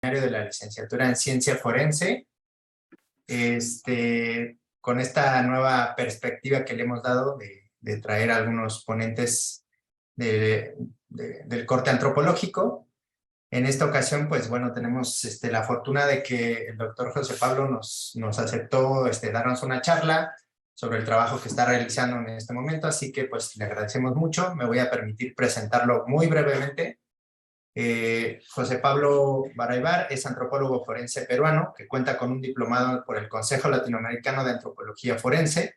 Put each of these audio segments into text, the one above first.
de la licenciatura en Ciencia Forense, con esta nueva perspectiva que le hemos dado de traer algunos ponentes del corte antropológico. En esta ocasión, pues bueno, tenemos la fortuna de que el doctor José Pablo nos aceptó darnos una charla sobre el trabajo que está realizando en este momento, así que pues le agradecemos mucho. Me voy a permitir presentarlo muy brevemente. José Pablo Baraybar es antropólogo forense peruano que cuenta con un diplomado por el Consejo Latinoamericano de Antropología Forense.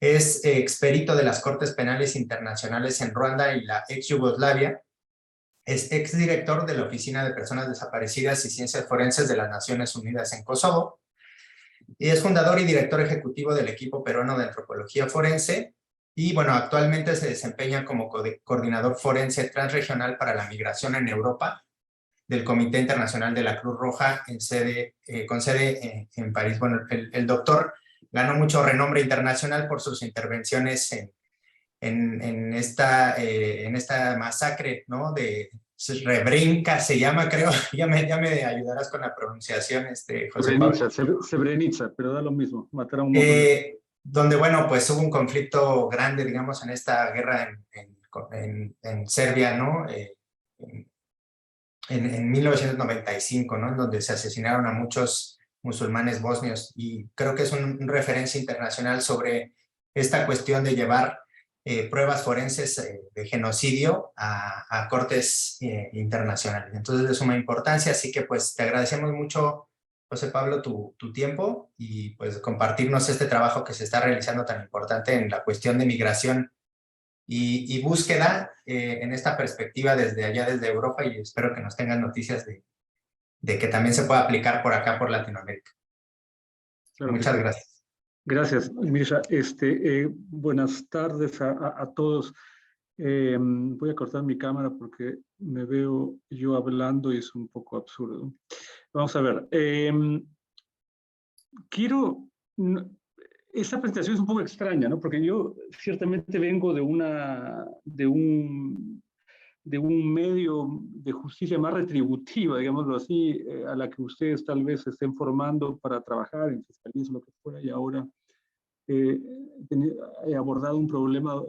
Es experito de las Cortes Penales Internacionales en Ruanda y la ex Yugoslavia. Es exdirector de la Oficina de Personas Desaparecidas y Ciencias Forenses de las Naciones Unidas en Kosovo. Y es fundador y director ejecutivo del equipo peruano de antropología forense. Y bueno, actualmente se desempeña como coordinador forense transregional para la migración en Europa del Comité Internacional de la Cruz Roja con sede en París. Bueno, el doctor ganó mucho renombre internacional por sus intervenciones en esta masacre, ¿no? De Srebrenica se llama, creo. Ya me ayudarás con la pronunciación, José Pablo. Srebrenica, pero da lo mismo, mataron un montón de... Donde, bueno, pues hubo un conflicto grande, digamos, en esta guerra en Serbia, ¿no? En 1995, ¿no? En donde se asesinaron a muchos musulmanes bosnios, y creo que es un referencia internacional sobre esta cuestión de llevar pruebas forenses de genocidio a cortes internacionales. Entonces, de suma importancia, así que pues te agradecemos mucho, José Pablo, tu tiempo y pues compartirnos este trabajo que se está realizando tan importante en la cuestión de migración y búsqueda en esta perspectiva desde allá, desde Europa, y espero que nos tengan noticias de que también se pueda aplicar por acá, por Latinoamérica. Claro. Muchas gracias. Gracias, Misha. Buenas tardes a todos. Voy a cortar mi cámara porque me veo yo hablando y es un poco absurdo. Vamos a ver. Esta presentación es un poco extraña, ¿no? Porque yo ciertamente vengo de un medio de justicia más retributiva, digámoslo así, a la que ustedes tal vez se estén formando para trabajar en fiscalismo, lo que fuera, y ahora he abordado un problema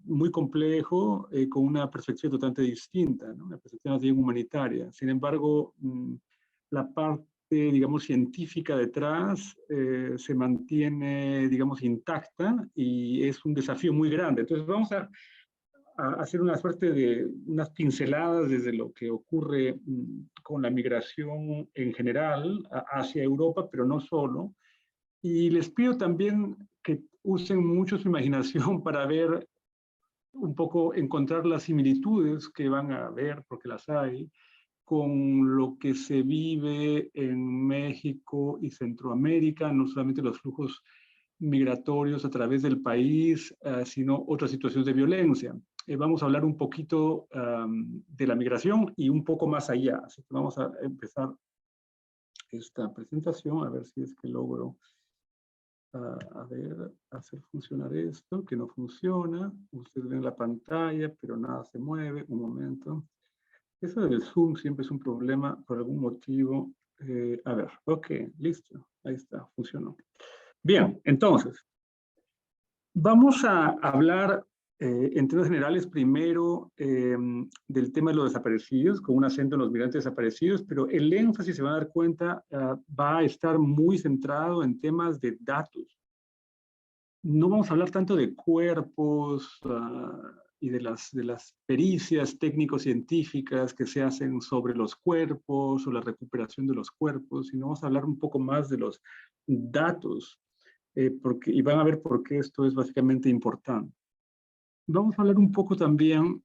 muy complejo con una perspectiva totalmente distinta, ¿no? Una perspectiva más bien humanitaria. Sin embargo, la parte, digamos, científica detrás se mantiene, digamos, intacta y es un desafío muy grande. Entonces vamos a hacer una suerte de unas pinceladas desde lo que ocurre con la migración en general hacia Europa, pero no solo. Y les pido también que usen mucho su imaginación para ver un poco, encontrar las similitudes que van a ver, porque las hay, con lo que se vive en México y Centroamérica, no solamente los flujos migratorios a través del país, sino otras situaciones de violencia. Vamos a hablar un poquito de la migración y un poco más allá. Así que vamos a empezar esta presentación, a ver si es que logro hacer funcionar esto, que no funciona. Ustedes ven la pantalla, pero nada se mueve. Un momento. Eso del Zoom siempre es un problema por algún motivo. A ver, ok, listo. Ahí está, funcionó. Bien, entonces, vamos a hablar en términos generales primero del tema de los desaparecidos, con un acento en los migrantes desaparecidos, pero el énfasis, se van a dar cuenta, va a estar muy centrado en temas de datos. No vamos a hablar tanto de cuerpos y de las pericias técnico-científicas que se hacen sobre los cuerpos o la recuperación de los cuerpos, sino vamos a hablar un poco más de los datos, y van a ver por qué esto es básicamente importante. Vamos a hablar un poco también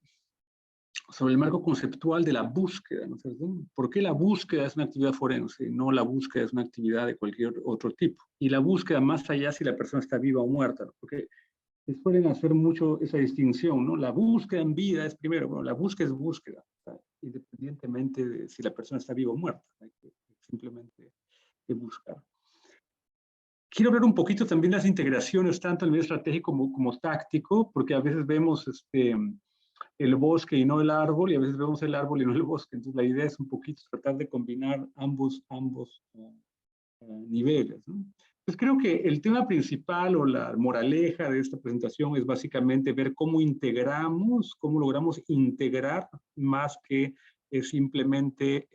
sobre el marco conceptual de la búsqueda, ¿no es cierto? ¿Por qué la búsqueda es una actividad forense? No la búsqueda es una actividad de cualquier otro tipo. Y la búsqueda más allá si la persona está viva o muerta, ¿no? Porque suelen hacer mucho esa distinción, ¿no? La búsqueda en vida es primero, bueno, la búsqueda es búsqueda, ¿sabes? Independientemente de si la persona está viva o muerta, hay que simplemente buscar. Quiero hablar un poquito también de las integraciones, tanto a nivel estratégico como táctico, porque a veces vemos el bosque y no el árbol, y a veces vemos el árbol y no el bosque. Entonces la idea es un poquito tratar de combinar ambos niveles, ¿no? Pues creo que el tema principal o la moraleja de esta presentación es básicamente ver cómo integramos, cómo logramos integrar más que simplemente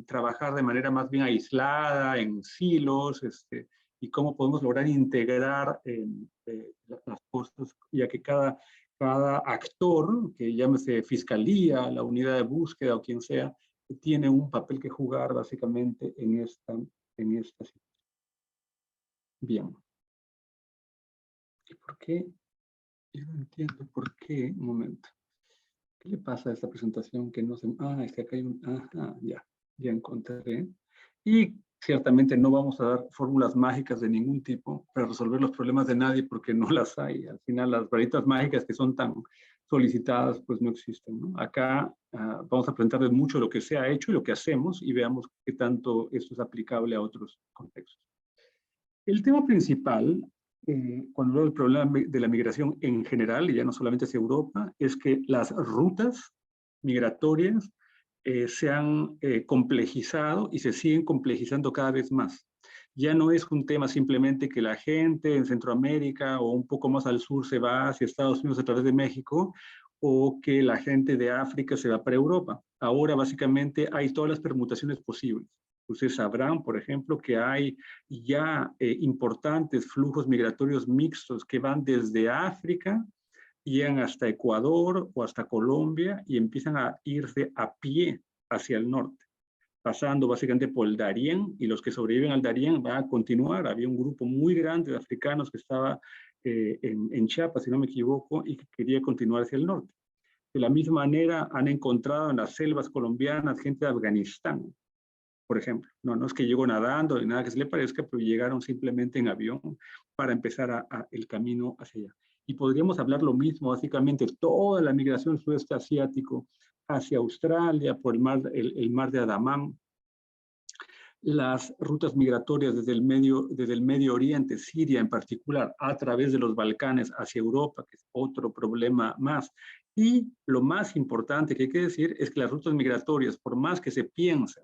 trabajar de manera más bien aislada, en silos, y cómo podemos lograr integrar las cosas, ya que cada actor, que llámese fiscalía, la unidad de búsqueda o quien sea, tiene un papel que jugar básicamente en esta situación. Bien. ¿Y por qué? Yo no entiendo por qué. Un momento. ¿Qué le pasa a esta presentación que no se... Ah, es que acá hay un... Ajá, ya encontré. Y ciertamente no vamos a dar fórmulas mágicas de ningún tipo para resolver los problemas de nadie porque no las hay. Al final las varitas mágicas que son tan solicitadas pues no existen, ¿no? Acá vamos a presentarles mucho lo que se ha hecho y lo que hacemos y veamos qué tanto esto es aplicable a otros contextos. El tema principal, cuando hablo del problema de la migración en general, y ya no solamente hacia Europa, es que las rutas migratorias se han complejizado y se siguen complejizando cada vez más. Ya no es un tema simplemente que la gente en Centroamérica o un poco más al sur se va hacia Estados Unidos a través de México, o que la gente de África se va para Europa. Ahora básicamente hay todas las permutaciones posibles. Ustedes sabrán, por ejemplo, que hay ya importantes flujos migratorios mixtos que van desde África, llegan hasta Ecuador o hasta Colombia y empiezan a irse a pie hacia el norte, pasando básicamente por el Darién, y los que sobreviven al Darién van a continuar. Había un grupo muy grande de africanos que estaba en Chiapas, si no me equivoco, y que quería continuar hacia el norte. De la misma manera han encontrado en las selvas colombianas gente de Afganistán, por ejemplo. No es que llegó nadando ni nada que se le parezca, pero llegaron simplemente en avión para empezar el camino hacia allá. Y podríamos hablar lo mismo, básicamente, toda la migración sudeste asiático hacia Australia, por el mar de Andaman, las rutas migratorias desde el Medio Oriente, Siria en particular, a través de los Balcanes hacia Europa, que es otro problema más. Y lo más importante que hay que decir es que las rutas migratorias, por más que se piensen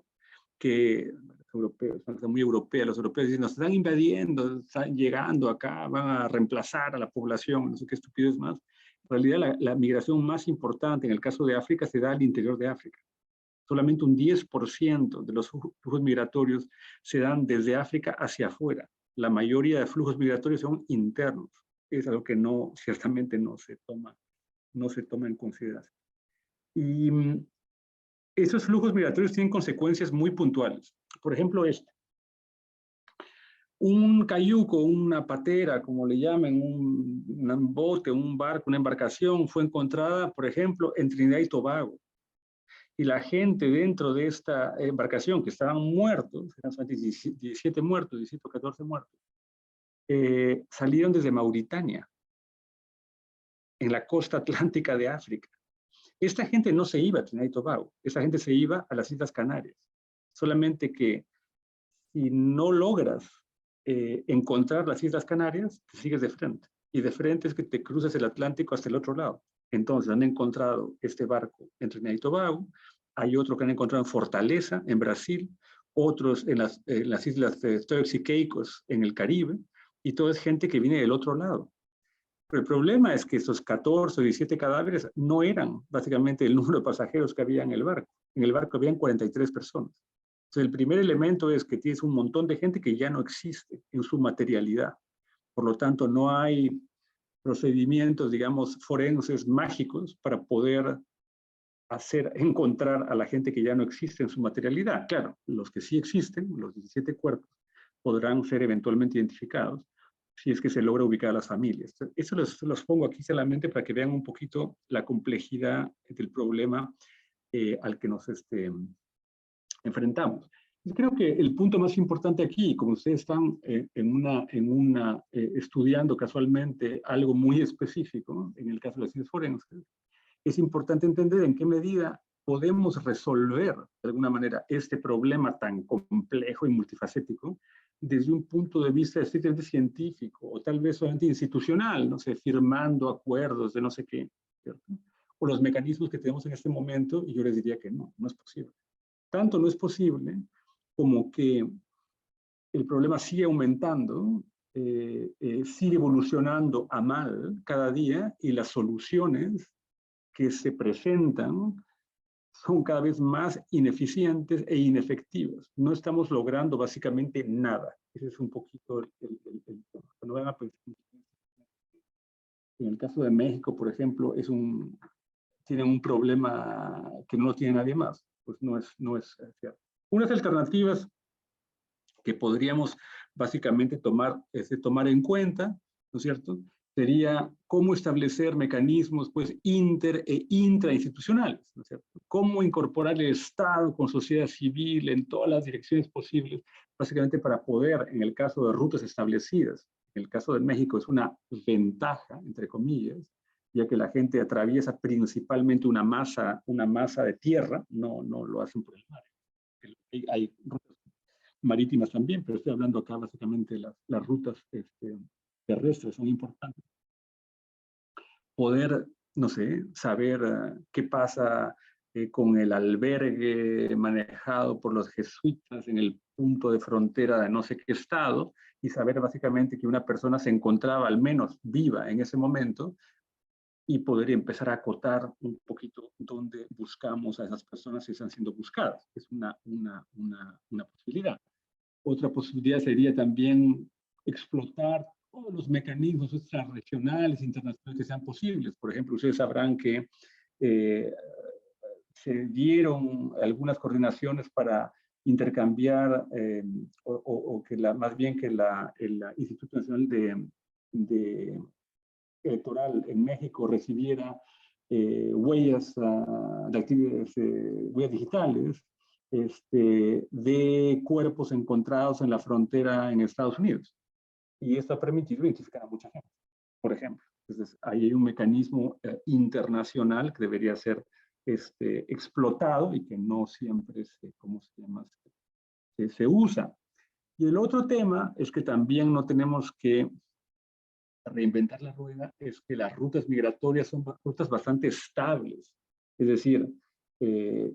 que los europeos, muy europea, los europeos dicen, nos están invadiendo, están llegando acá, van a reemplazar a la población, no sé qué estupidez más. En realidad, la migración más importante en el caso de África se da al interior de África. Solamente un 10% de los flujos migratorios se dan desde África hacia afuera. La mayoría de flujos migratorios son internos. Es algo que ciertamente no se toma en consideración. Y esos flujos migratorios tienen consecuencias muy puntuales. Por ejemplo, un cayuco, una patera, como le llaman, un bote, un barco, una embarcación, fue encontrada, por ejemplo, en Trinidad y Tobago. Y la gente dentro de esta embarcación, que estaban muertos, eran 17 muertos, 17 o 14 muertos, salieron desde Mauritania, en la costa atlántica de África. Esta gente no se iba a Trinidad y Tobago, esta gente se iba a las Islas Canarias. Solamente que si no logras encontrar las Islas Canarias, te sigues de frente. Y de frente es que te cruzas el Atlántico hasta el otro lado. Entonces han encontrado este barco en Trinidad y Tobago, hay otro que han encontrado en Fortaleza, en Brasil, otros en las islas de Turks y Caicos, en el Caribe, y toda es gente que viene del otro lado. Pero el problema es que esos 14 o 17 cadáveres no eran básicamente el número de pasajeros que había en el barco. En el barco habían 43 personas. Entonces, el primer elemento es que tienes un montón de gente que ya no existe en su materialidad. Por lo tanto, no hay procedimientos, digamos, forenses mágicos para poder encontrar a la gente que ya no existe en su materialidad. Claro, los que sí existen, los 17 cuerpos, podrán ser eventualmente identificados si es que se logra ubicar a las familias. Eso los pongo aquí solamente para que vean un poquito la complejidad del problema al que nos enfrentamos. Yo creo que el punto más importante aquí, como ustedes están estudiando casualmente algo muy específico, ¿no? En el caso de las ciencias forenses, es importante entender en qué medida podemos resolver de alguna manera este problema tan complejo y multifacético desde un punto de vista estrictamente científico o tal vez solamente institucional, no sé, firmando acuerdos de no sé qué, ¿cierto? o los mecanismos que tenemos en este momento, y yo les diría que no, no es posible. Tanto no es posible como que el problema sigue aumentando, sigue evolucionando a mal cada día, y las soluciones que se presentan son cada vez más ineficientes e inefectivas. No estamos logrando básicamente nada. Ese es un poquito el tema. Cuando van a pensar, en el caso de México, por ejemplo, tienen un problema que no lo tiene nadie más. Pues no es cierto. Unas alternativas que podríamos básicamente tomar en cuenta, ¿no es cierto?, sería cómo establecer mecanismos pues inter e intrainstitucionales, ¿no es cierto? Cómo incorporar el Estado con sociedad civil en todas las direcciones posibles, básicamente para poder, en el caso de rutas establecidas, en el caso de México es una ventaja, entre comillas, ya que la gente atraviesa principalmente una masa de tierra, no lo hacen por el mar. Hay rutas marítimas también, pero estoy hablando acá básicamente de las rutas terrestres, son importantes. Poder, no sé, saber qué pasa con el albergue manejado por los jesuitas en el punto de frontera de no sé qué estado, y saber básicamente que una persona se encontraba al menos viva en ese momento, y poder empezar a acotar un poquito dónde buscamos a esas personas si están siendo buscadas. Es una posibilidad. Otra posibilidad sería también explotar todos los mecanismos extrarregionales, internacionales que sean posibles. Por ejemplo, ustedes sabrán que se dieron algunas coordinaciones para intercambiar, o que más bien que el Instituto Nacional Electoral en México recibiera huellas de actividades, huellas digitales, de cuerpos encontrados en la frontera en Estados Unidos. Y esto ha permitido identificar a mucha gente, por ejemplo. Entonces, ahí hay un mecanismo internacional que debería ser explotado y que no siempre se usa. Y el otro tema es que también no tenemos que reinventar la rueda, es que las rutas migratorias son rutas bastante estables. Es decir,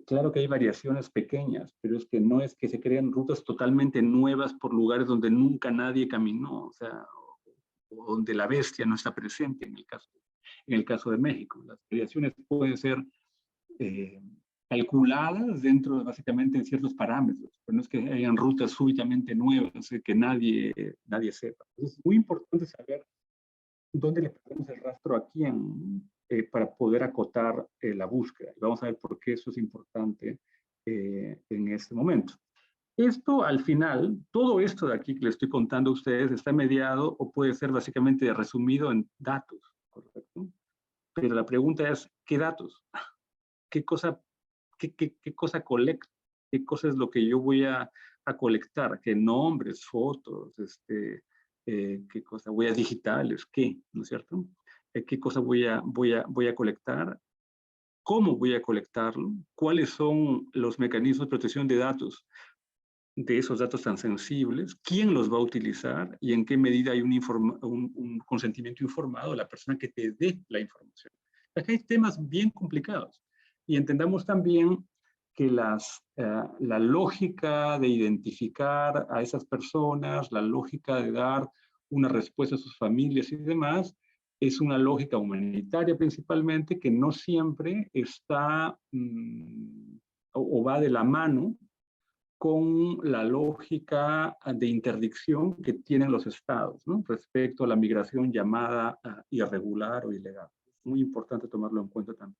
claro que hay variaciones pequeñas, pero es que no es que se creen rutas totalmente nuevas por lugares donde nunca nadie caminó, o sea, o donde la bestia no está presente en el caso de México. Las variaciones pueden ser calculadas dentro de básicamente ciertos parámetros, pero no es que hayan rutas súbitamente nuevas que nadie sepa. Entonces, es muy importante saber dónde le ponemos el rastro a quién para poder acotar la búsqueda. Y vamos a ver por qué eso es importante en este momento. Esto al final, todo esto de aquí que les estoy contando a ustedes está mediado o puede ser básicamente resumido en datos, ¿correcto? Pero la pregunta es, ¿qué datos? ¿Qué cosa colecto? ¿Qué cosa es lo que yo voy a colectar? ¿Qué nombres, fotos, qué cosa, huellas digitales, qué, ¿no es cierto? ¿Qué cosa voy a colectar? ¿Cómo voy a colectarlo? ¿Cuáles son los mecanismos de protección de datos, de esos datos tan sensibles? ¿Quién los va a utilizar? ¿Y en qué medida hay un consentimiento informado de la persona que te dé la información? Acá hay temas bien complicados. Y entendamos también que la lógica de identificar a esas personas, la lógica de dar una respuesta a sus familias y demás, es una lógica humanitaria principalmente que no siempre está o va de la mano con la lógica de interdicción que tienen los estados, ¿no?, respecto a la migración llamada irregular o ilegal. Es muy importante tomarlo en cuenta también.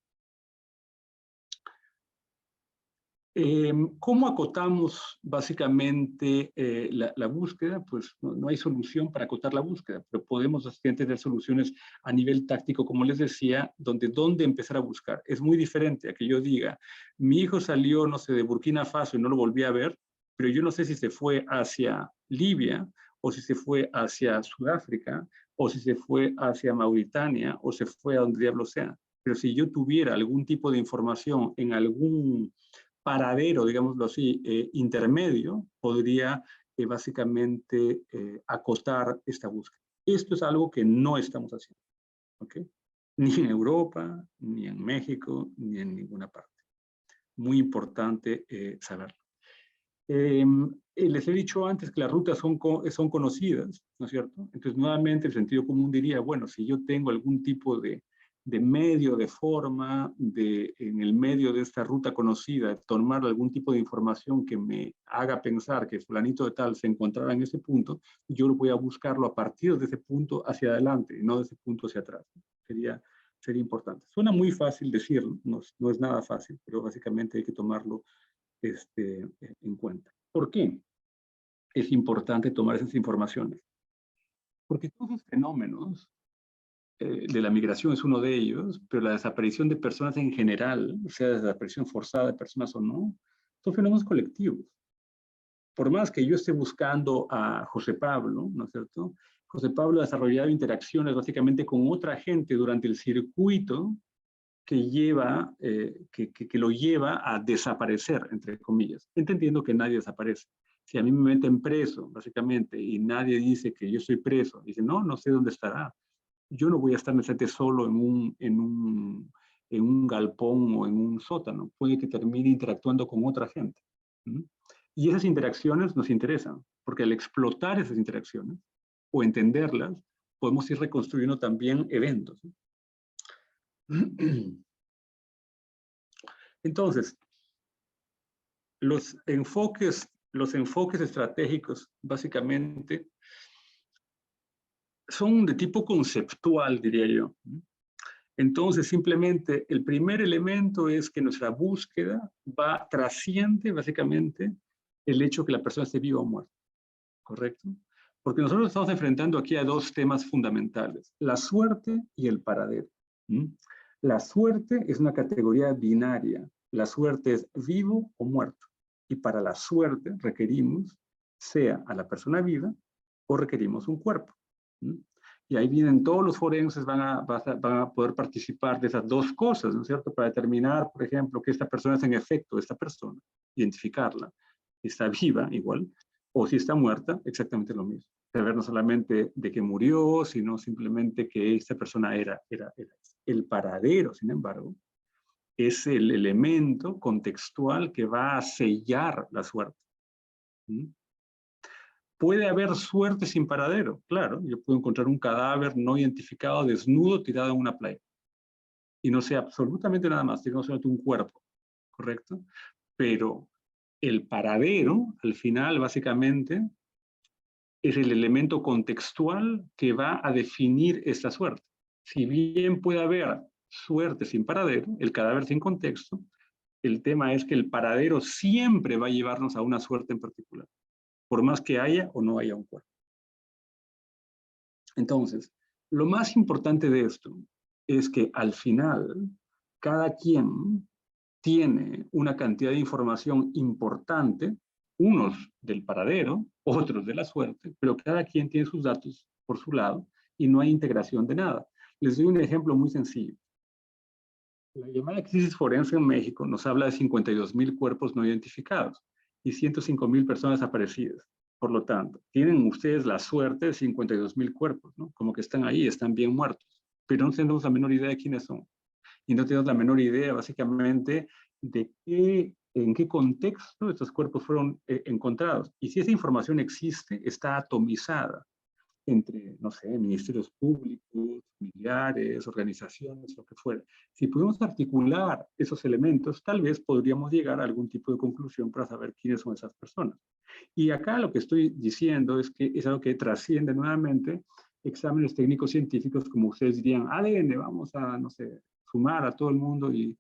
¿Cómo acotamos básicamente la búsqueda? Pues no hay solución para acotar la búsqueda, pero podemos tener soluciones a nivel táctico, como les decía, dónde empezar a buscar. Es muy diferente a que yo diga, mi hijo salió, no sé, de Burkina Faso y no lo volví a ver, pero yo no sé si se fue hacia Libia, o si se fue hacia Sudáfrica, o si se fue hacia Mauritania, o se fue a donde diablo sea. Pero si yo tuviera algún tipo de información en algún paradero, digámoslo así, intermedio, podría básicamente acotar esta búsqueda. Esto es algo que no estamos haciendo. ¿Okay? ni en Europa, ni en México, ni en ninguna parte. Muy importante saberlo. Les he dicho antes que las rutas son conocidas, ¿no es cierto? Entonces, nuevamente, el sentido común diría, bueno, si yo tengo algún tipo de medio, de forma, en el medio de esta ruta conocida, tomar algún tipo de información que me haga pensar que fulanito de tal se encontrará en ese punto, yo voy a buscarlo a partir de ese punto hacia adelante, y no de ese punto hacia atrás. Sería importante. Suena muy fácil decirlo, no es nada fácil, pero básicamente hay que tomarlo en cuenta. ¿Por qué es importante tomar esas informaciones? Porque todos los fenómenos de la migración es uno de ellos, pero la desaparición de personas en general, o sea, desaparición forzada de personas o no, son fenómenos colectivos. Por más que yo esté buscando a José Pablo, ¿no es cierto? José Pablo ha desarrollado interacciones básicamente con otra gente durante el circuito que lo lleva a desaparecer, entre comillas, entendiendo que nadie desaparece. Si a mí me meten preso, básicamente, y nadie dice que yo estoy preso, dice, no sé dónde estará. Yo no voy a estar necesariamente solo en un galpón o en un sótano. Puede que termine interactuando con otra gente. ¿Mm? Y esas interacciones nos interesan, porque al explotar esas interacciones o entenderlas, podemos ir reconstruyendo también eventos. Entonces, los enfoques estratégicos básicamente son de tipo conceptual, diría yo. Entonces, simplemente el primer elemento es que nuestra búsqueda trasciende básicamente el hecho que la persona esté viva o muerta, ¿correcto? Porque nosotros estamos enfrentando aquí a dos temas fundamentales, la suerte y el paradero. La suerte es una categoría binaria. La suerte es vivo o muerto. Y para la suerte requerimos, sea a la persona viva o requerimos un cuerpo. Y ahí vienen todos los forenses, van a poder participar de esas dos cosas, ¿no es cierto? Para determinar, por ejemplo, que esta persona es en efecto esta persona, identificarla, si está viva igual, o si está muerta, exactamente lo mismo. Saber no solamente de que murió, sino simplemente que esta persona era. El paradero, sin embargo, es el elemento contextual que va a sellar la suerte. ¿Puede haber suerte sin paradero? Claro, yo puedo encontrar un cadáver no identificado, desnudo, tirado en una playa. Y no sé absolutamente nada más, no solamente un cuerpo, ¿correcto? Pero el paradero, al final, básicamente, es el elemento contextual que va a definir esta suerte. Si bien puede haber suerte sin paradero, el cadáver sin contexto, el tema es que el paradero siempre va a llevarnos a una suerte en particular, por más que haya o no haya un cuerpo. Entonces, lo más importante de esto es que al final, cada quien tiene una cantidad de información importante, unos del paradero, otros de la suerte, pero cada quien tiene sus datos por su lado y no hay integración de nada. Les doy un ejemplo muy sencillo. La llamada crisis forense en México nos habla de 52,000 cuerpos no identificados y 105,000 personas desaparecidas. Por lo tanto, tienen ustedes la suerte de 52,000 cuerpos, ¿no? Como que están ahí, están bien muertos, pero no tenemos la menor idea de quiénes son. Y no tenemos la menor idea, básicamente, de en qué contexto estos cuerpos fueron encontrados. Y si esa información existe, está atomizada entre, no sé, ministerios públicos, familiares, organizaciones, lo que fuera. Si podemos articular esos elementos, tal vez podríamos llegar a algún tipo de conclusión para saber quiénes son esas personas. Y acá lo que estoy diciendo es que es algo que trasciende nuevamente exámenes técnicos científicos, como ustedes dirían, ADN, vamos a, no sé, sumar a todo el mundo y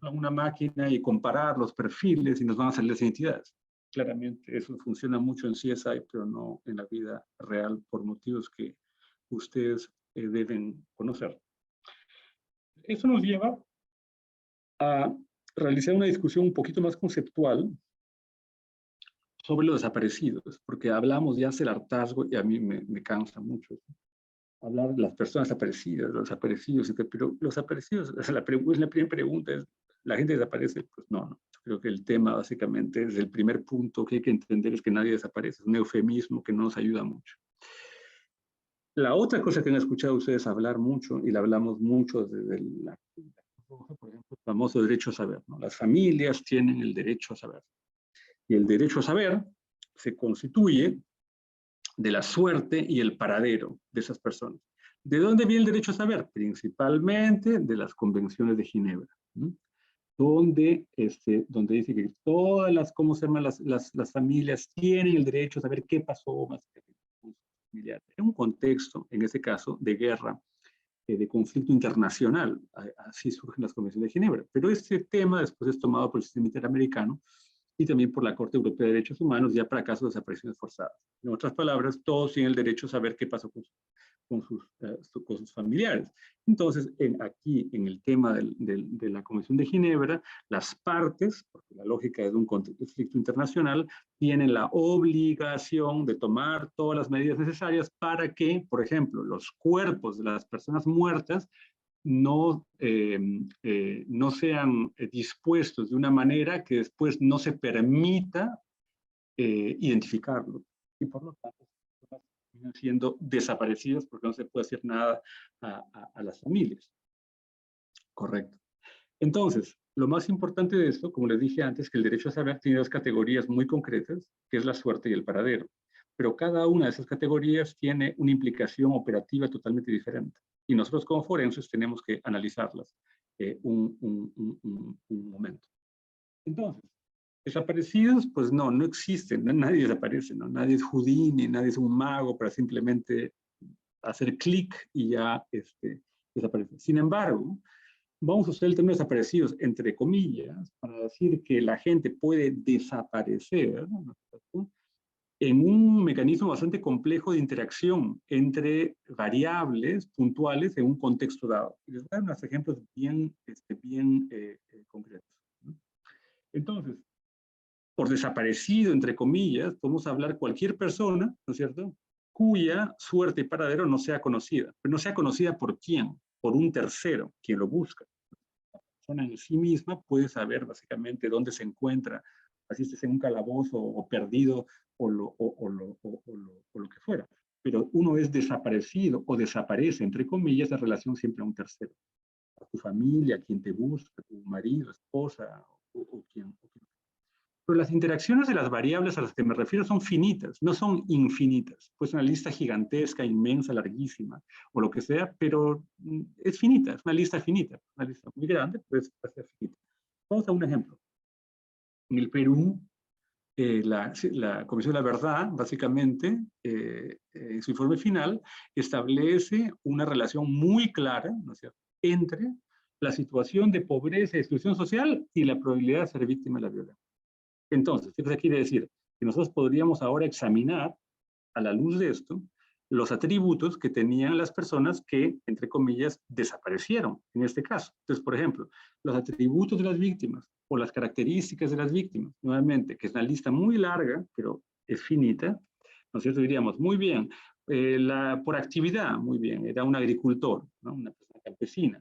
a una máquina y comparar los perfiles y nos van a salir las identidades. Claramente eso funciona mucho en CSI, pero no en la vida real por motivos que ustedes deben conocer. Eso nos lleva a realizar una discusión un poquito más conceptual sobre los desaparecidos, porque hablamos ya del hartazgo y a mí me cansa mucho hablar de las personas desaparecidas, los desaparecidos, pero los desaparecidos, la primera pregunta es, ¿la gente desaparece? Pues no. Creo que el tema básicamente, desde el primer punto que hay que entender es que nadie desaparece, es un eufemismo que no nos ayuda mucho. La otra cosa que han escuchado ustedes hablar mucho, y la hablamos mucho desde por ejemplo, el famoso derecho a saber, ¿no? Las familias tienen el derecho a saber. Y el derecho a saber se constituye de la suerte y el paradero de esas personas. ¿De dónde viene el derecho a saber? Principalmente de las convenciones de Ginebra, ¿no? Donde dice que todas las, ¿cómo se llaman? Las familias tienen el derecho a saber qué pasó más que familiar. En un contexto, en ese caso, de guerra, de conflicto internacional. Así surgen las convenciones de Ginebra. Pero este tema después es tomado por el sistema interamericano y también por la Corte Europea de Derechos Humanos ya para casos de desapariciones forzadas. En otras palabras, todos tienen el derecho a saber qué pasó con sus familiares. Entonces, aquí en el tema de la Convención de Ginebra, las partes, porque la lógica es de un conflicto internacional, tienen la obligación de tomar todas las medidas necesarias para que, por ejemplo, los cuerpos de las personas muertas no sean dispuestos de una manera que después no se permita identificarlo. Y por lo tanto, siendo desaparecidos porque no se puede hacer nada a las familias. Correcto. Entonces, lo más importante de esto, como les dije antes, que el derecho a saber tiene dos categorías muy concretas, que es la suerte y el paradero. Pero cada una de esas categorías tiene una implicación operativa totalmente diferente. Y nosotros como forenses tenemos que analizarlas un momento. Entonces, desaparecidos, pues no existen, nadie desaparece, ¿no? Nadie es Houdini, nadie es un mago para simplemente hacer clic y ya desaparece. Sin embargo, vamos a usar el término desaparecidos, entre comillas, para decir que la gente puede desaparecer, ¿no? En un mecanismo bastante complejo de interacción entre variables puntuales en un contexto dado. Y les voy a dar unos ejemplos bien concretos, ¿no? Entonces, por desaparecido, entre comillas, podemos hablar cualquier persona, ¿no es cierto?, cuya suerte y paradero no sea conocida. Pero no sea conocida por quién, por un tercero, quien lo busca. La persona en sí misma puede saber básicamente dónde se encuentra, así estés en un calabozo o perdido o lo que fuera. Pero uno es desaparecido o desaparece, entre comillas, en relación siempre a un tercero. A tu familia, a quien te busca, tu marido, esposa o quien. Pero las interacciones de las variables a las que me refiero son finitas, no son infinitas. Pues una lista gigantesca, inmensa, larguísima, o lo que sea, pero es finita, es una lista finita. Una lista muy grande, pero es finita. Vamos a un ejemplo. En el Perú, la Comisión de la Verdad, básicamente, en su informe final, establece una relación muy clara, ¿no es cierto?, entre la situación de pobreza y exclusión social y la probabilidad de ser víctima de la violencia. Entonces, ¿qué quiere decir? Que nosotros podríamos ahora examinar, a la luz de esto, los atributos que tenían las personas que, entre comillas, desaparecieron, en este caso. Entonces, por ejemplo, los atributos de las víctimas o las características de las víctimas, nuevamente, que es una lista muy larga, pero es finita, ¿no es cierto? Diríamos, muy bien, por actividad, muy bien, era un agricultor, ¿no?, una persona campesina.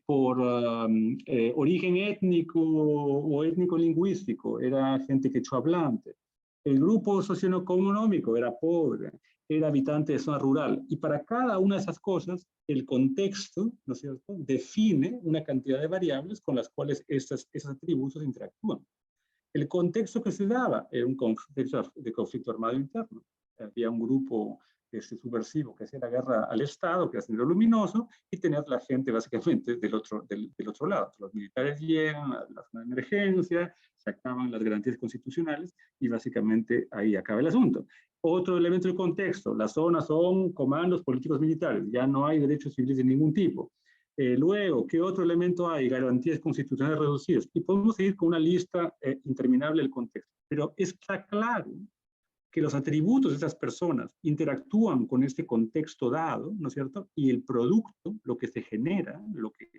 Por origen étnico o étnico-lingüístico, era gente quechua-hablante. El grupo socioeconómico era pobre, era habitante de zona rural. Y para cada una de esas cosas, el contexto, ¿no es cierto?, define una cantidad de variables con las cuales esos atributos interactúan. El contexto que se daba era un contexto de conflicto armado interno. Había un grupo subversivo que hacía la guerra al Estado, que era Sendero Luminoso, y tenías la gente básicamente del otro lado. Los militares llegan a la zona de emergencia, se acaban las garantías constitucionales y básicamente ahí acaba el asunto. Otro elemento del contexto, las zonas son comandos políticos militares, ya no hay derechos civiles de ningún tipo. Luego, ¿qué otro elemento hay? Garantías constitucionales reducidas. Y podemos seguir con una lista interminable del contexto. Pero está claro que los atributos de esas personas interactúan con este contexto dado, ¿no es cierto? Y el producto, lo que se genera, lo que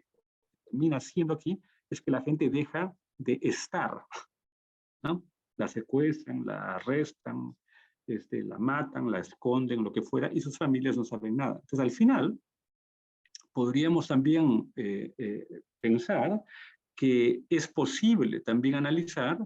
termina siendo aquí, es que la gente deja de estar, ¿no? La secuestran, la arrestan, la matan, la esconden, lo que fuera, y sus familias no saben nada. Entonces, al final, podríamos también pensar que es posible también analizar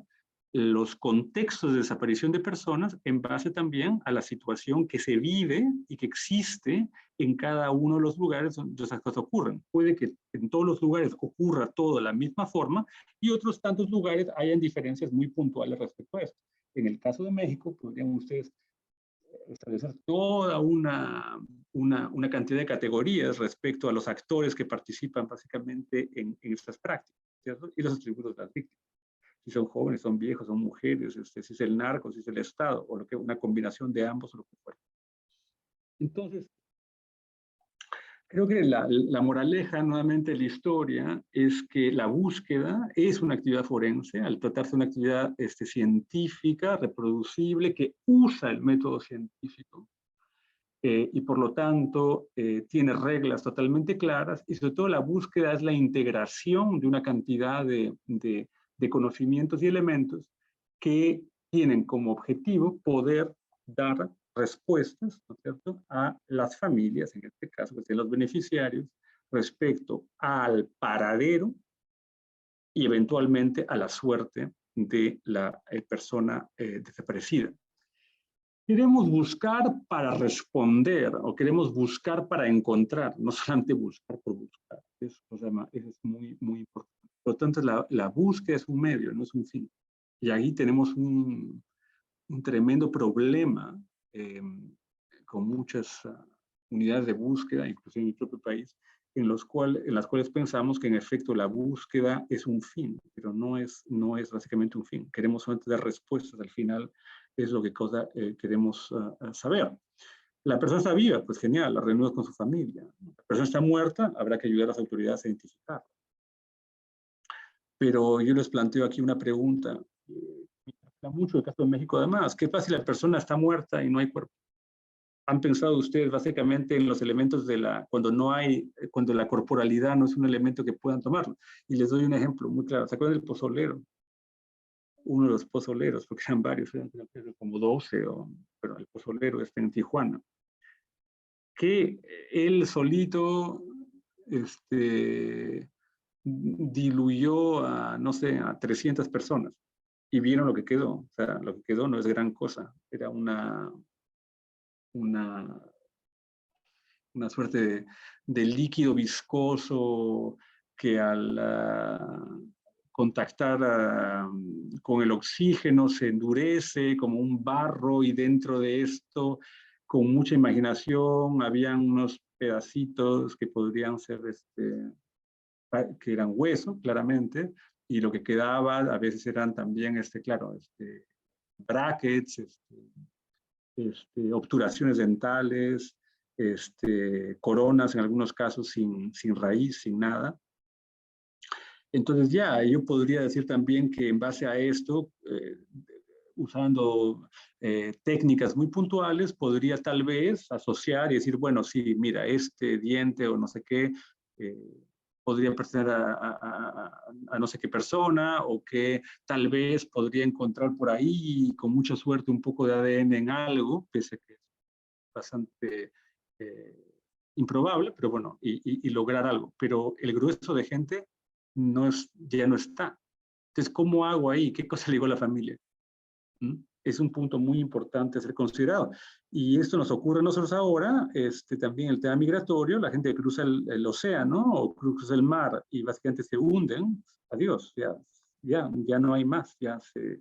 los contextos de desaparición de personas en base también a la situación que se vive y que existe en cada uno de los lugares donde esas cosas ocurren. Puede que en todos los lugares ocurra todo de la misma forma y otros tantos lugares hayan diferencias muy puntuales respecto a esto. En el caso de México, podrían ustedes establecer toda una cantidad de categorías respecto a los actores que participan básicamente en estas prácticas, ¿cierto? Y los atributos de las víctimas. Si son jóvenes, son viejos, son mujeres, si es el narco, si es el Estado, o una combinación de ambos, o lo que fuera. Entonces, creo que la moraleja, nuevamente, de la historia es que la búsqueda es una actividad forense, al tratarse de una actividad científica, reproducible, que usa el método científico, y por lo tanto tiene reglas totalmente claras, y sobre todo la búsqueda es la integración de una cantidad de conocimientos y elementos que tienen como objetivo poder dar respuestas, ¿no es cierto?, a las familias, en este caso, que son los beneficiarios, respecto al paradero y eventualmente a la suerte de la persona desaparecida. Queremos buscar para responder o queremos buscar para encontrar, no solamente buscar por buscar. Eso es muy, muy importante. Por lo tanto, la búsqueda es un medio, no es un fin. Y ahí tenemos un tremendo problema con muchas unidades de búsqueda, incluso en mi propio país, en las cuales pensamos que en efecto la búsqueda es un fin, pero no es básicamente un fin. Queremos solamente dar respuestas al final, es lo que queremos saber. La persona está viva, pues genial, la reunimos con su familia. La persona está muerta, habrá que ayudar a las autoridades a identificarla. Pero yo les planteo aquí una pregunta, mucho el caso de México además, ¿qué pasa si la persona está muerta y no hay cuerpo? ¿Han pensado ustedes básicamente en los elementos cuando la corporalidad no es un elemento que puedan tomarlo? Y les doy un ejemplo muy claro. ¿Se acuerdan del pozolero? Uno de los pozoleros, porque eran varios, eran como 12, pero el pozolero está en Tijuana, que él solito diluyó no sé, a 300 personas y vieron lo que quedó. O sea, lo que quedó no es gran cosa. Era una suerte de líquido viscoso que al contactar con el oxígeno se endurece como un barro, y dentro de esto, con mucha imaginación, habían unos pedacitos que podrían ser, que eran hueso, claramente, y lo que quedaba a veces eran también, claro, brackets, obturaciones dentales, coronas en algunos casos sin raíz, sin nada. Entonces yo podría decir también que en base a esto, usando técnicas muy puntuales, podría tal vez asociar y decir, bueno, sí, mira, este diente o no sé qué, podría pertenecer a no sé qué persona, o que tal vez podría encontrar por ahí, con mucha suerte, un poco de ADN en algo, pese a que es bastante improbable, pero bueno, y lograr algo. Pero el grueso de gente ya no está. Entonces, ¿cómo hago ahí? ¿Qué cosa le digo a la familia? Es un punto muy importante a ser considerado. Y esto nos ocurre a nosotros ahora, también el tema migratorio, la gente que cruza el océano o cruza el mar y básicamente se hunden, adiós, ya no hay más, ya se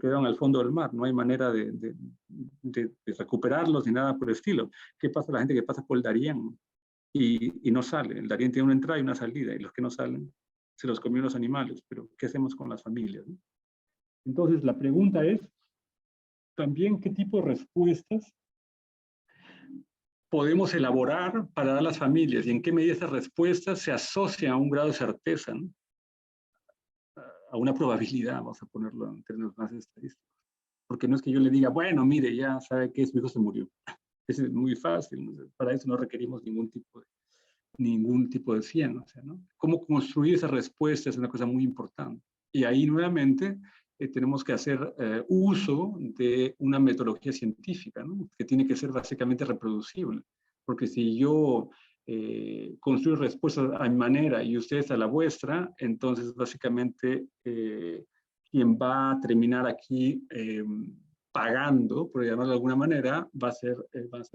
quedaron al fondo del mar, no hay manera de recuperarlos ni nada por el estilo. ¿Qué pasa a la gente que pasa por el Darién y no sale? El Darién tiene una entrada y una salida, y los que no salen se los comieron los animales, pero ¿qué hacemos con las familias? ¿No? Entonces, la pregunta es también qué tipo de respuestas podemos elaborar para dar a las familias y en qué medida esas respuestas se asocian a un grado de certeza, ¿no? A una probabilidad, vamos a ponerlo en términos más estadísticos. Porque no es que yo le diga, bueno, mire, ya sabe que su hijo se murió. Es muy fácil, ¿no? Para eso no requerimos ningún tipo de ciencia, ¿no? Cómo construir esa respuesta es una cosa muy importante. Y ahí nuevamente tenemos que hacer uso de una metodología científica, ¿no? Que tiene que ser básicamente reproducible. Porque si yo construyo respuestas a mi manera y ustedes a la vuestra, entonces básicamente quien va a terminar aquí pagando, por llamarlo de alguna manera, van a ser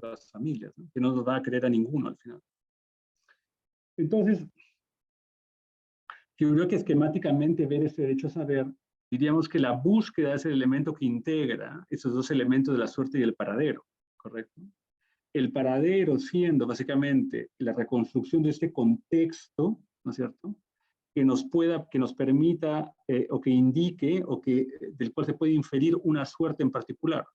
las familias, ¿no? Que no nos va a querer a ninguno al final. Entonces, yo creo que esquemáticamente ver ese derecho a saber, diríamos que la búsqueda es el elemento que integra esos dos elementos de la suerte y el paradero, ¿correcto? El paradero siendo básicamente la reconstrucción de este contexto, ¿no es cierto?, que nos permita o que indique o del cual se puede inferir una suerte en particular.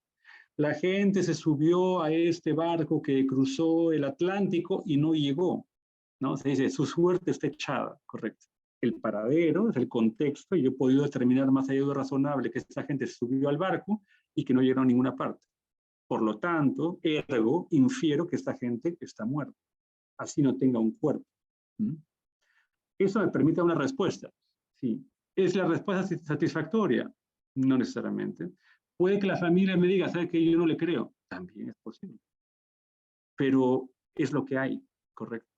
La gente se subió a este barco que cruzó el Atlántico y no llegó, ¿no? Se dice, su suerte está echada, correcto. El paradero es el contexto y yo he podido determinar más allá de lo razonable que esta gente subió al barco y que no llegó a ninguna parte. Por lo tanto, ergo, infiero que esta gente está muerta, así no tenga un cuerpo. ¿Mm? Eso me permite una respuesta. Sí. ¿Es la respuesta satisfactoria? No necesariamente. Puede que la familia me diga, ¿sabe qué? Yo no le creo. También es posible. Pero es lo que hay, correcto.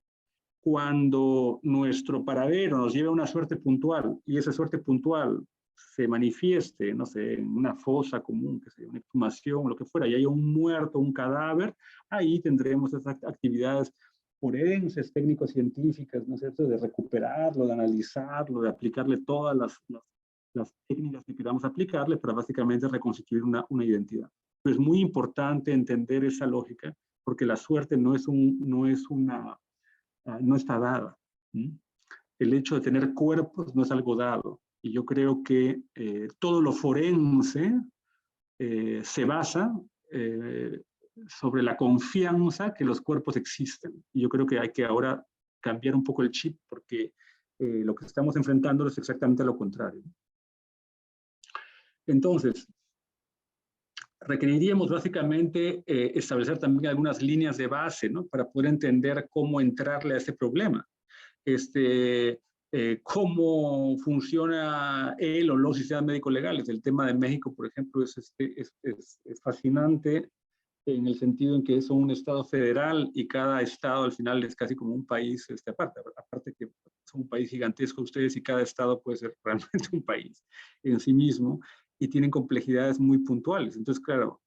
Cuando nuestro paradero nos lleva a una suerte puntual y esa suerte puntual se manifieste, no sé, en una fosa común, que sea una exhumación, lo que fuera, y haya un muerto, un cadáver, ahí tendremos esas actividades forenses, técnicos científicas, ¿no es cierto?, de recuperarlo, de analizarlo, de aplicarle todas las técnicas que queramos aplicarle para básicamente reconstituir una identidad. Pero es muy importante entender esa lógica, porque la suerte no está dada. El hecho de tener cuerpos no es algo dado. Y yo creo que todo lo forense se basa sobre la confianza que los cuerpos existen. Y yo creo que hay que ahora cambiar un poco el chip porque lo que estamos enfrentando es exactamente lo contrario. Entonces, requeriríamos básicamente establecer también algunas líneas de base, ¿no?, para poder entender cómo entrarle a ese problema. Cómo funciona el o los sistemas médicos legales. El tema de México, por ejemplo, es fascinante en el sentido en que es un estado federal y cada estado al final es casi como un país aparte que son un país gigantesco ustedes y cada estado puede ser realmente un país en sí mismo y tienen complejidades muy puntuales. Entonces, claro,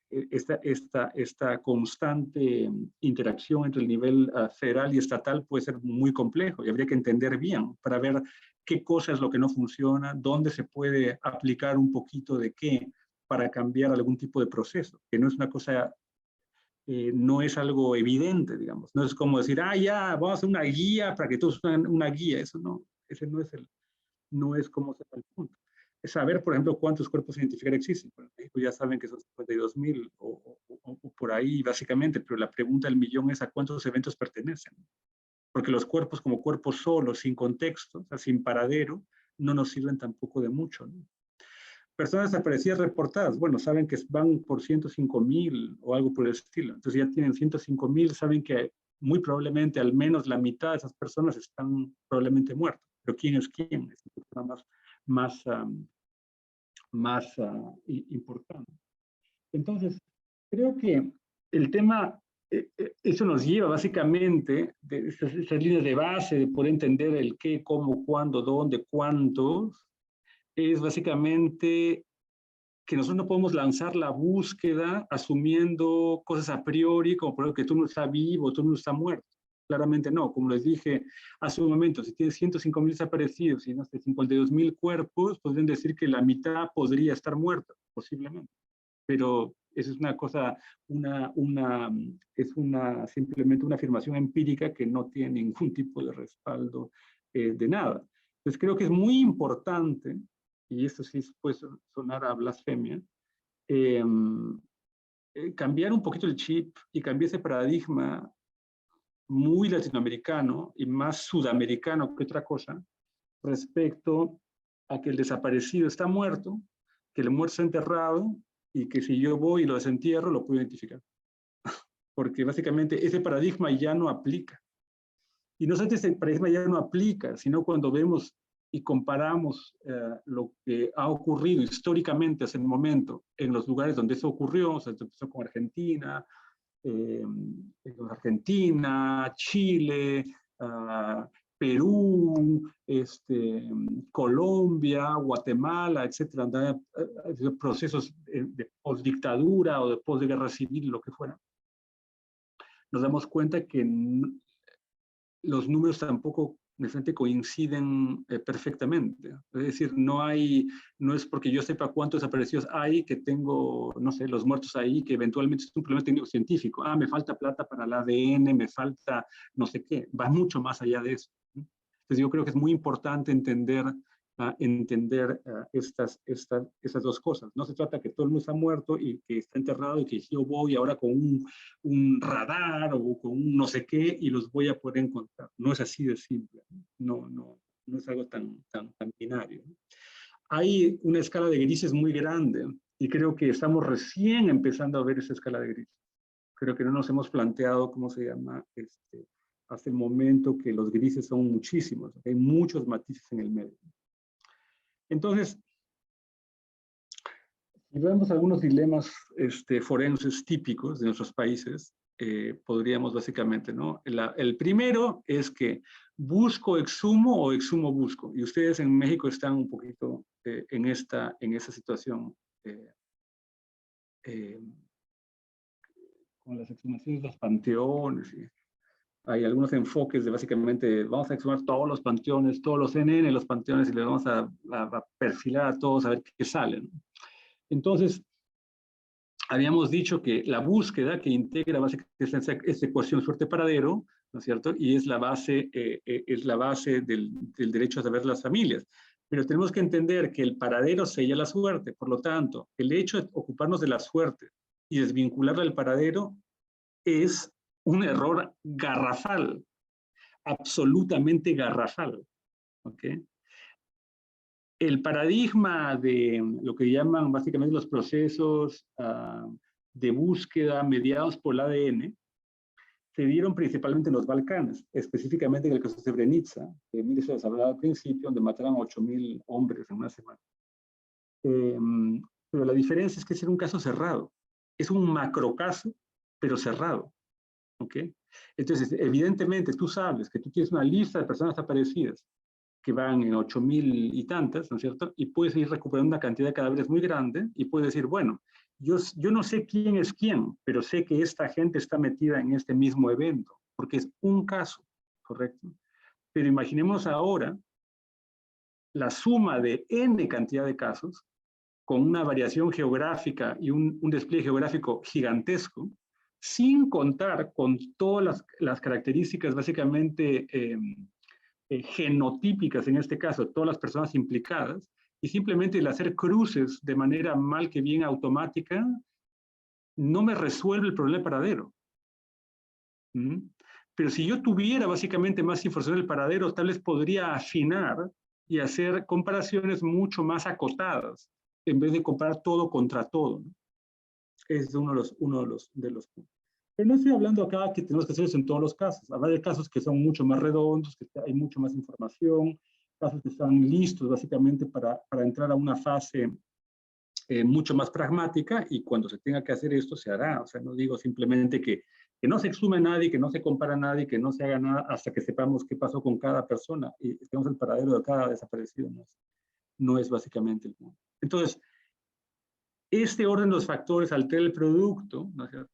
esta constante interacción entre el nivel federal y estatal puede ser muy complejo y habría que entender bien para ver qué cosa es lo que no funciona, dónde se puede aplicar un poquito de qué para cambiar algún tipo de proceso, que no es una cosa, no es algo evidente, digamos. No es como decir, ya, vamos a hacer una guía para que todos tengan una guía. Eso no, ese no es como se da el punto. Es saber, por ejemplo, cuántos cuerpos identificar existen. Bueno, en México ya saben que son 52,000 o por ahí, básicamente, pero la pregunta del millón es a cuántos eventos pertenecen. Porque los cuerpos como cuerpos solos, sin contexto, o sea, sin paradero, no nos sirven tampoco de mucho, ¿no? Personas desaparecidas reportadas, bueno, saben que van por 105,000 o algo por el estilo. Entonces ya tienen 105,000, saben que muy probablemente al menos la mitad de esas personas están probablemente muertas. Pero ¿quién es quién? Es más importante. Entonces, creo que el tema, eso nos lleva básicamente de esas líneas de base, de poder entender el qué, cómo, cuándo, dónde, cuántos, es básicamente que nosotros no podemos lanzar la búsqueda asumiendo cosas a priori, como por ejemplo que tú no estás vivo, tú no estás muerto. Claramente no, como les dije hace un momento, si tienes 105,000 desaparecidos y no sé, 52,000 cuerpos, podrían decir que la mitad podría estar muerta, posiblemente. Pero eso es una cosa, simplemente una afirmación empírica que no tiene ningún tipo de respaldo de nada. Entonces creo que es muy importante, y esto sí puede sonar a blasfemia, cambiar un poquito el chip y cambiar ese paradigma muy latinoamericano y más sudamericano que otra cosa respecto a que el desaparecido está muerto, que el muerto está enterrado y que si yo voy y lo desentierro lo puedo identificar. Porque básicamente ese paradigma ya no aplica. Y no solamente ese paradigma ya no aplica, sino cuando vemos y comparamos lo que ha ocurrido históricamente hasta el momento en los lugares donde eso ocurrió, o sea, empezó con Argentina, Chile, Perú, Colombia, Guatemala, etcétera, procesos de postdictadura o de posguerra civil, lo que fuera, nos damos cuenta que los números tampoco necesariamente coinciden perfectamente. Es decir, no es porque yo sepa cuántos desaparecidos hay que tengo, no sé, los muertos ahí, que eventualmente es un problema técnico científico. Me falta plata para el ADN, me falta no sé qué. Va mucho más allá de eso. Entonces yo creo que es muy importante entender estas dos cosas. No se trata que todo el mundo está muerto y que está enterrado y que yo voy ahora con un radar o con un no sé qué y los voy a poder encontrar. No es así de simple. No es algo tan binario. Hay una escala de grises muy grande y creo que estamos recién empezando a ver esa escala de grises. Creo que no nos hemos planteado, ¿cómo se llama? Hasta el momento que los grises son muchísimos. Hay muchos matices en el medio. Entonces, si vemos algunos dilemas forenses típicos de nuestros países, podríamos básicamente, ¿no? El primero es que busco, exhumo o exhumo, busco. Y ustedes en México están un poquito en esa situación con las exhumaciones de los panteones. Hay algunos enfoques de básicamente vamos a exhumar todos los panteones, todos los CNN en los panteones y les vamos a perfilar a todos a ver qué sale, ¿no? Entonces, habíamos dicho que la búsqueda que integra básicamente esta ecuación suerte-paradero, ¿no es cierto? Y es la base del derecho a saber las familias. Pero tenemos que entender que el paradero sella la suerte. Por lo tanto, el hecho de ocuparnos de la suerte y desvincularla del paradero es un error garrafal, absolutamente garrafal. ¿Ok? El paradigma de lo que llaman básicamente los procesos de búsqueda mediados por el ADN se dieron principalmente en los Balcanes, específicamente en el caso de Srebrenica, que Emilio se les hablaba al principio, donde mataron a 8.000 hombres en una semana. Pero la diferencia es que ese era un caso cerrado. Es un macrocaso, pero cerrado. ¿Ok? Entonces, evidentemente, tú sabes que tú tienes una lista de personas desaparecidas que van en 8.000 y tantas, ¿no es cierto? Y puedes ir recuperando una cantidad de cadáveres muy grande y puedes decir, bueno, yo no sé quién es quién, pero sé que esta gente está metida en este mismo evento, porque es un caso, ¿correcto? Pero imaginemos ahora la suma de N cantidad de casos con una variación geográfica y un despliegue geográfico gigantesco, sin contar con todas las características básicamente genotípicas, en este caso, todas las personas implicadas, y simplemente el hacer cruces de manera mal que bien automática, no me resuelve el problema del paradero. Pero si yo tuviera básicamente más información del paradero, tal vez podría afinar y hacer comparaciones mucho más acotadas, en vez de comparar todo contra todo, ¿no? Es uno de los puntos. Pero no estoy hablando acá que tenemos que hacer eso en todos los casos. Habrá casos que son mucho más redondos, que hay mucho más información, casos que están listos básicamente para entrar a una fase mucho más pragmática, y cuando se tenga que hacer esto se hará. O sea, no digo simplemente que no se exhume a nadie, que no se compara a nadie, que no se haga nada hasta que sepamos qué pasó con cada persona y tenemos el paradero de cada desaparecido. No es básicamente el punto. Entonces, este orden de los factores altera el producto, ¿no es cierto?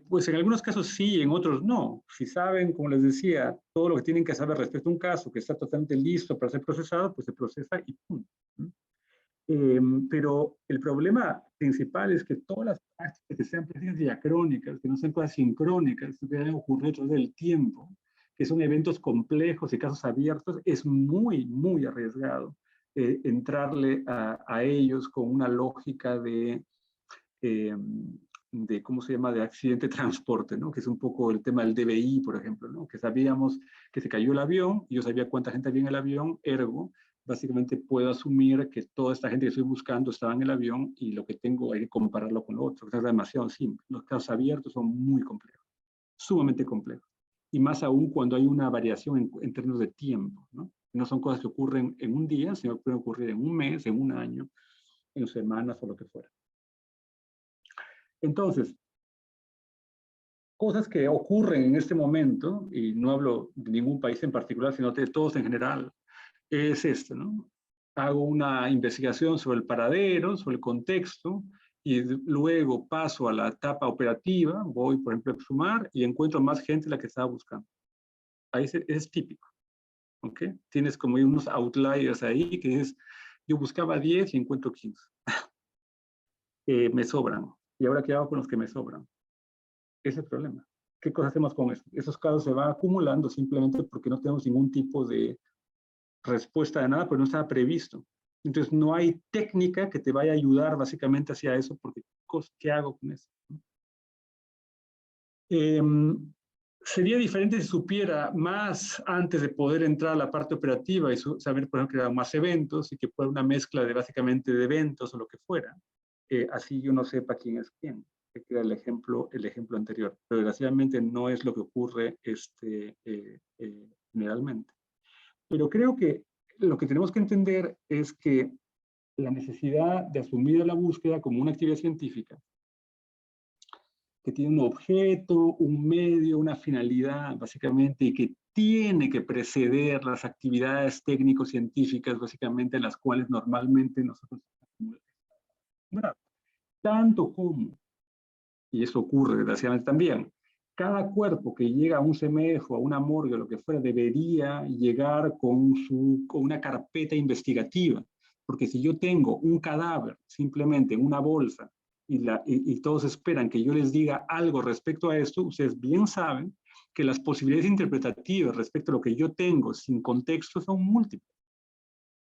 Pues en algunos casos sí, en otros no. Si saben, como les decía, todo lo que tienen que saber respecto a un caso que está totalmente listo para ser procesado, pues se procesa y ¡pum! Pero el problema principal es que todas las prácticas que sean prácticas diacrónicas, que no sean cosas sincrónicas, que deben ocurrir a través del tiempo, que son eventos complejos y casos abiertos, es muy, muy arriesgado entrarle a ellos con una lógica de ¿cómo se llama?, de accidente de transporte, ¿no? Que es un poco el tema del DBI, por ejemplo, ¿no? Que sabíamos que se cayó el avión, y yo sabía cuánta gente había en el avión, ergo, básicamente puedo asumir que toda esta gente que estoy buscando estaba en el avión, y lo que tengo hay que compararlo con lo otro. Es demasiado simple. Los casos abiertos son muy complejos, sumamente complejos. Y más aún cuando hay una variación en términos de tiempo, ¿no? No son cosas que ocurren en un día, sino que pueden ocurrir en un mes, en un año, en semanas o lo que fuera. Entonces, cosas que ocurren en este momento, y no hablo de ningún país en particular, sino de todos en general, es esto, ¿no? Hago una investigación sobre el paradero, sobre el contexto, y luego paso a la etapa operativa, voy, por ejemplo, a exhumar y encuentro más gente de la que estaba buscando. Ahí es típico, ¿ok? Tienes como unos outliers ahí que dices, yo buscaba 10 y encuentro 15. Me sobran. ¿Y ahora qué hago con los que me sobran? Ese es el problema. ¿Qué cosa hacemos con eso? Esos casos se van acumulando simplemente porque no tenemos ningún tipo de respuesta de nada, pero no estaba previsto. Entonces no hay técnica que te vaya a ayudar básicamente hacia eso, porque ¿qué hago con eso? Sería diferente si supiera más antes de poder entrar a la parte operativa y saber, por ejemplo, que eran más eventos y que fuera una mezcla de básicamente de eventos o lo que fuera. Así yo no sepa quién es quién. Que era el ejemplo anterior. Pero desgraciadamente no es lo que ocurre generalmente. Pero creo que lo que tenemos que entender es que la necesidad de asumir la búsqueda como una actividad científica que tiene un objeto, un medio, una finalidad, básicamente, y que tiene que preceder las actividades técnico-científicas, básicamente, las cuales normalmente nosotros acumulamos. Tanto como, y eso ocurre desgraciadamente también, cada cuerpo que llega a un CEMEFO, a una morgue o lo que fuera, debería llegar con una carpeta investigativa, porque si yo tengo un cadáver simplemente en una bolsa y todos esperan que yo les diga algo respecto a esto, ustedes bien saben que las posibilidades interpretativas respecto a lo que yo tengo sin contexto son múltiples.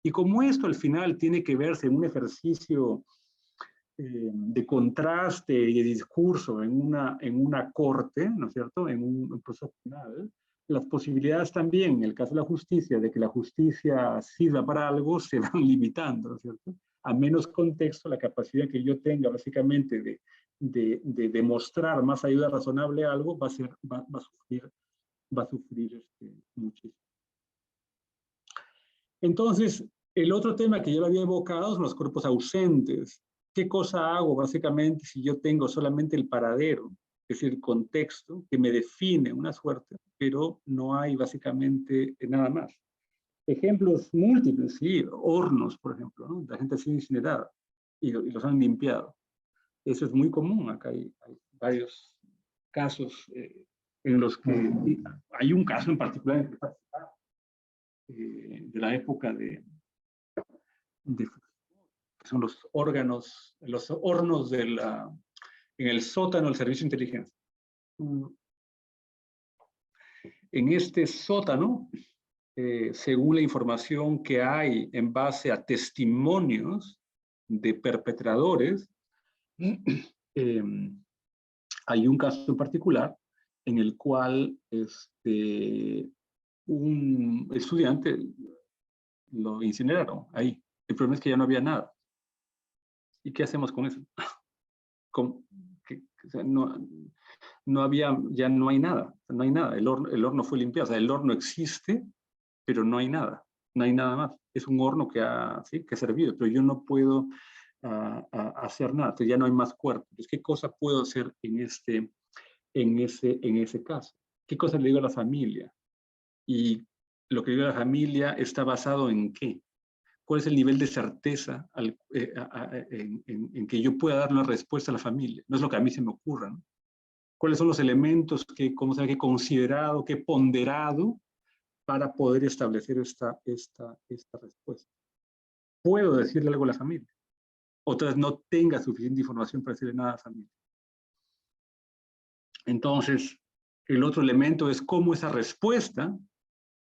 Y como esto al final tiene que verse en un ejercicio de contraste y de discurso en una corte, ¿no es cierto?, en un proceso penal, las posibilidades también, en el caso de la justicia, de que la justicia sirva para algo, se van limitando, ¿no es cierto? A menos contexto, la capacidad que yo tenga básicamente de demostrar más ayuda razonable a algo va a sufrir muchísimo. Entonces, el otro tema que yo lo había evocado son los cuerpos ausentes. ¿Qué cosa hago básicamente si yo tengo solamente el paradero, es decir, el contexto que me define una suerte, pero no hay básicamente nada más? Ejemplos múltiples, sí, hornos, por ejemplo, ¿no? La gente ha sido incinerada y los han limpiado. Eso es muy común, acá hay varios casos en los que hay un caso en particular de la época de son los órganos, los hornos en el sótano del Servicio de Inteligencia. En este sótano, según la información que hay en base a testimonios de perpetradores, hay un caso en particular en el cual un estudiante lo incineraron ahí. El problema es que ya no había nada. ¿Y qué hacemos con eso? O sea, no había, ya no hay nada, no hay nada. El horno fue limpiado, o sea, el horno existe, pero no hay nada más. Es un horno que ha servido, pero yo no puedo hacer nada, entonces ya no hay más cuerpo. Entonces, ¿qué cosa puedo hacer en ese caso? ¿Qué cosa le digo a la familia? Y lo que digo a la familia está basado en ¿qué? ¿Cuál es el nivel de certeza en que yo pueda dar una respuesta a la familia? No es lo que a mí se me ocurra, ¿no? ¿Cuáles son los elementos que he considerado, que he ponderado para poder establecer esta respuesta? ¿Puedo decirle algo a la familia? Otras no tenga suficiente información para decirle nada a la familia. Entonces, el otro elemento es cómo esa respuesta,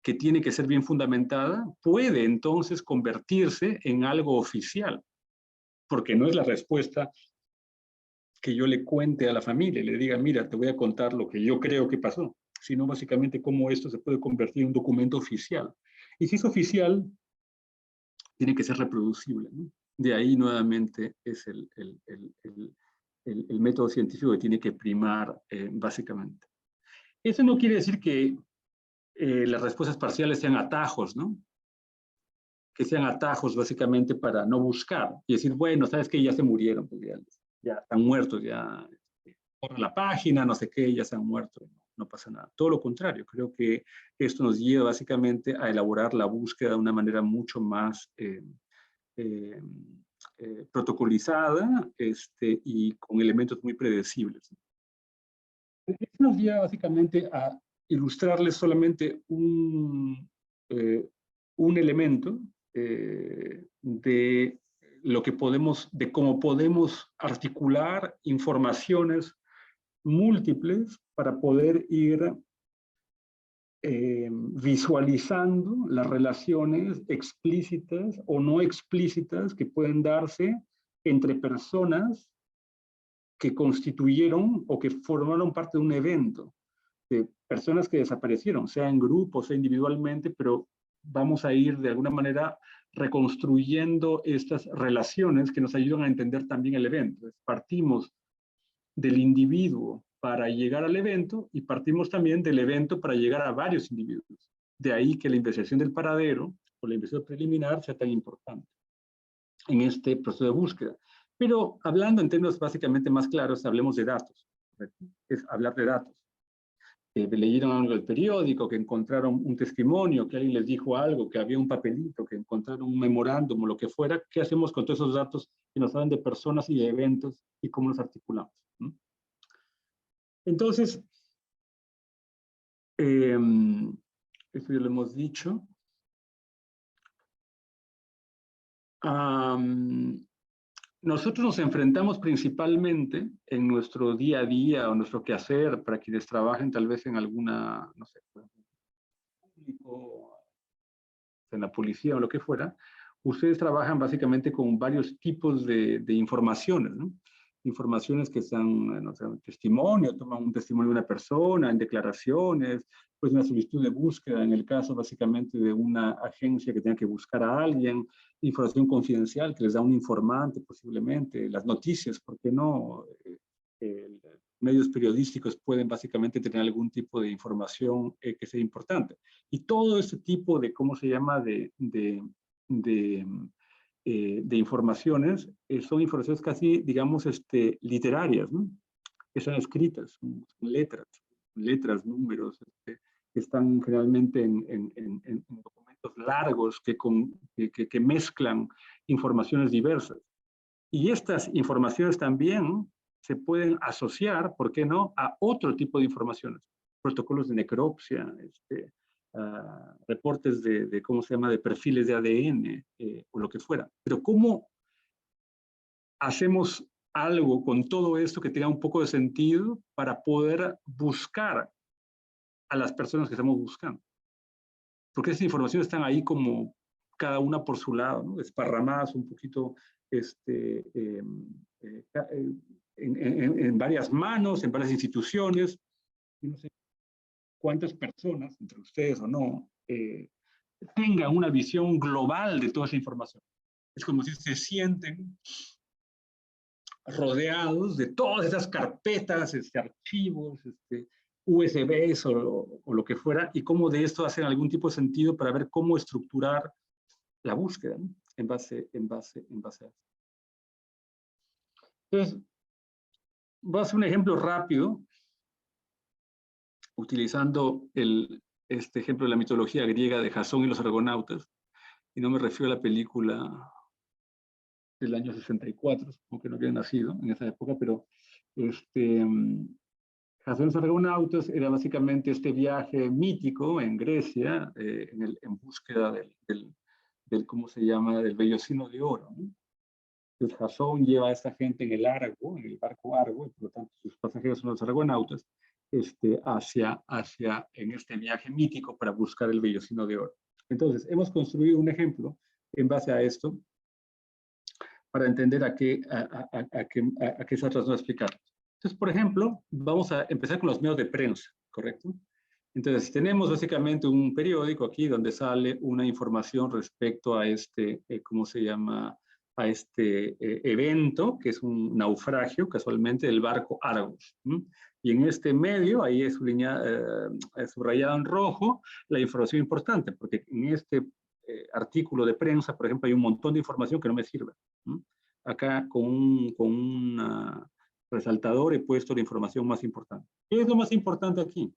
que tiene que ser bien fundamentada, puede entonces convertirse en algo oficial, porque no es la respuesta que yo le cuente a la familia y le diga, mira, te voy a contar lo que yo creo que pasó, sino básicamente cómo esto se puede convertir en un documento oficial. Y si es oficial, tiene que ser reproducible, ¿no? De ahí nuevamente es el método científico que tiene que primar básicamente. Eso no quiere decir que las respuestas parciales sean atajos, ¿no? Que sean atajos básicamente para no buscar y decir, bueno, sabes que ya se murieron, pues ya están muertos, ya por la página, no sé qué, ya se han muerto, no pasa nada. Todo lo contrario, creo que esto nos lleva básicamente a elaborar la búsqueda de una manera mucho más eh, protocolizada y con elementos muy predecibles. Esto nos lleva básicamente a ilustrarles solamente un elemento de lo que podemos, de cómo podemos articular informaciones múltiples para poder ir visualizando las relaciones explícitas o no explícitas que pueden darse entre personas que constituyeron o que formaron parte de un evento, de personas que desaparecieron, sea en grupo, sea individualmente, pero vamos a ir de alguna manera reconstruyendo estas relaciones que nos ayudan a entender también el evento. Partimos del individuo para llegar al evento y partimos también del evento para llegar a varios individuos. De ahí que la investigación del paradero o la investigación preliminar sea tan importante en este proceso de búsqueda. Pero hablando en términos básicamente más claros, hablemos de datos. ¿Correcto? Es hablar de datos. Leyeron algo del periódico, que encontraron un testimonio, que alguien les dijo algo, que había un papelito, que encontraron un memorándum o lo que fuera. ¿Qué hacemos con todos esos datos que nos hablan de personas y de eventos y cómo los articulamos? Entonces, esto ya lo hemos dicho. Nosotros nos enfrentamos principalmente en nuestro día a día o nuestro quehacer, para quienes trabajen tal vez en alguna, no sé, público, en la policía o lo que fuera, ustedes trabajan básicamente con varios tipos de informaciones, ¿no? Informaciones que están, no sé, en testimonio, toman un testimonio de una persona, en declaraciones, pues una solicitud de búsqueda, en el caso básicamente de una agencia que tenga que buscar a alguien, información confidencial que les da un informante posiblemente, las noticias, ¿por qué no? Medios periodísticos pueden básicamente tener algún tipo de información que sea importante. Y todo este tipo de, ¿cómo se llama?, de informaciones, son informaciones casi, digamos, literarias, ¿no? Que son escritas, son letras, números, que están generalmente en documentos largos que mezclan informaciones diversas. Y estas informaciones también se pueden asociar, ¿por qué no?, a otro tipo de informaciones, protocolos de necropsia, reportes de, ¿cómo se llama?, de perfiles de ADN o lo que fuera. Pero ¿cómo hacemos algo con todo esto que tenga un poco de sentido para poder buscar a las personas que estamos buscando? Porque esas informaciones están ahí como cada una por su lado, ¿no?, desparramadas un poquito en varias manos, en varias instituciones. Y no sé cuántas personas, entre ustedes o no, tengan una visión global de toda esa información. Es como si se sienten rodeados de todas esas carpetas, archivos, USBs o lo que fuera, y cómo de esto hacen algún tipo de sentido para ver cómo estructurar la búsqueda, ¿no?, en base a eso. Entonces, voy a hacer un ejemplo rápido, utilizando este ejemplo de la mitología griega de Jasón y los argonautas, y no me refiero a la película del año 64, supongo que no había nacido en esa época, pero Jasón y los argonautas era básicamente este viaje mítico en Grecia, en búsqueda del, ¿cómo se llama?, del vellocino de oro, ¿no? Entonces Jasón lleva a esta gente en el Argo, en el barco Argo, y por lo tanto sus pasajeros son los argonautas, en este viaje mítico para buscar el vellocino de oro. Entonces, hemos construido un ejemplo en base a esto para entender a qué se tratando de explicar. Entonces, por ejemplo, vamos a empezar con los medios de prensa, ¿correcto? Entonces, tenemos básicamente un periódico aquí donde sale una información respecto a ¿cómo se llama?, a evento, que es un naufragio, casualmente, del barco Argos. Y en este medio, ahí es subrayado en rojo, la información importante, porque en este artículo de prensa, por ejemplo, hay un montón de información que no me sirve. Acá con una resaltador he puesto la información más importante. ¿Qué es lo más importante aquí?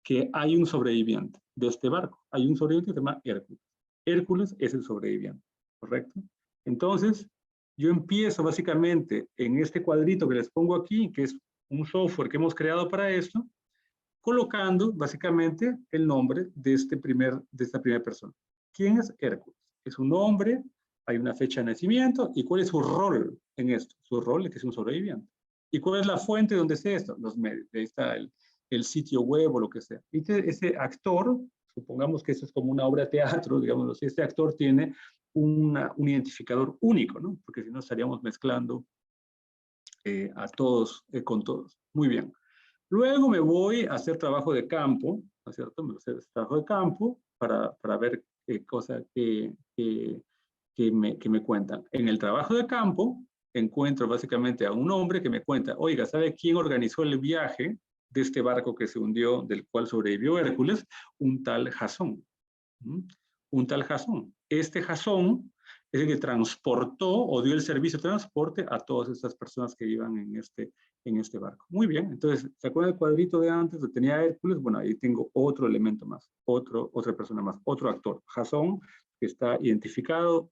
Que hay un sobreviviente de este barco. Hay un sobreviviente que se llama Hércules. Hércules es el sobreviviente, ¿correcto? Entonces, yo empiezo básicamente en este cuadrito que les pongo aquí, que es un software que hemos creado para esto, colocando básicamente el nombre de esta primera persona. ¿Quién es Hércules? Es un hombre, hay una fecha de nacimiento, y ¿cuál es su rol en esto? Su rol es que es un sobreviviente. ¿Y cuál es la fuente donde sé esto? Los medios. Ahí está el sitio web o lo que sea. Y ese actor, supongamos que eso es como una obra de teatro, digamos, este actor tiene un identificador único, ¿no? Porque si no estaríamos mezclando a todos con todos. Muy bien. Luego me voy a hacer trabajo de campo, ¿no es cierto? Me voy a hacer trabajo de campo para ver cosas que me cuentan. En el trabajo de campo encuentro básicamente a un hombre que me cuenta, oiga, ¿sabe quién organizó el viaje de este barco que se hundió, del cual sobrevivió Hércules? Un tal Jasón. Un tal Jasón. Este Jasón es el que transportó o dio el servicio de transporte a todas estas personas que iban en este barco. Muy bien, entonces, ¿se acuerdan del cuadrito de antes donde tenía Hércules? Bueno, ahí tengo otro elemento más, otra persona más, otro actor, Jasón, que está identificado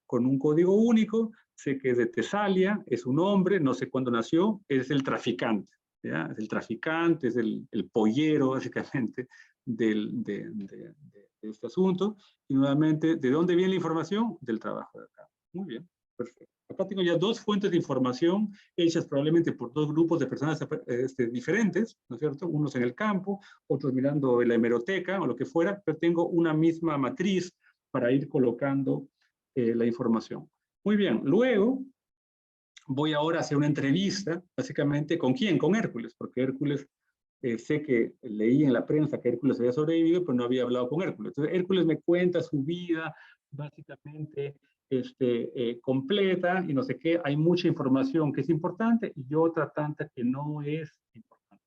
con un código único, sé que es de Tesalia, es un hombre, no sé cuándo nació, es el traficante, ¿ya? Es el traficante, es el pollero, básicamente, de este asunto. Y nuevamente, ¿de dónde viene la información? Del trabajo de acá. Muy bien, perfecto. Acá tengo ya dos fuentes de información hechas probablemente por dos grupos de personas diferentes, ¿no es cierto? Unos en el campo, otros mirando en la hemeroteca o lo que fuera, pero tengo una misma matriz para ir colocando la información. Muy bien, luego voy ahora a hacer una entrevista, básicamente, ¿con quién? Con Hércules, porque Hércules, sé que leí en la prensa que Hércules había sobrevivido, pero no había hablado con Hércules. Entonces, Hércules me cuenta su vida, básicamente, completa, y no sé qué, hay mucha información que es importante, y otra tanta que no es importante.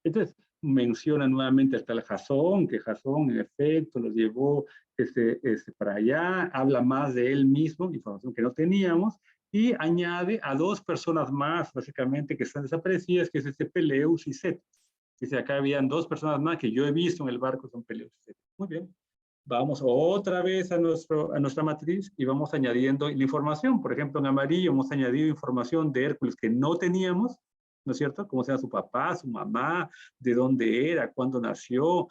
Entonces, menciona nuevamente hasta el Jasón, que Jasón, en efecto, los llevó para allá, habla más de él mismo, información que no teníamos, y añade a dos personas más, básicamente, que están desaparecidas, que es Peleus y Cetes. Dice, acá habían dos personas más que yo he visto en el barco, son Peleus y Cetes. Muy bien. Vamos otra vez a nuestra matriz y vamos añadiendo la información. Por ejemplo, en amarillo hemos añadido información de Hércules que no teníamos, ¿no es cierto? Cómo se llama su papá, su mamá, de dónde era, cuándo nació,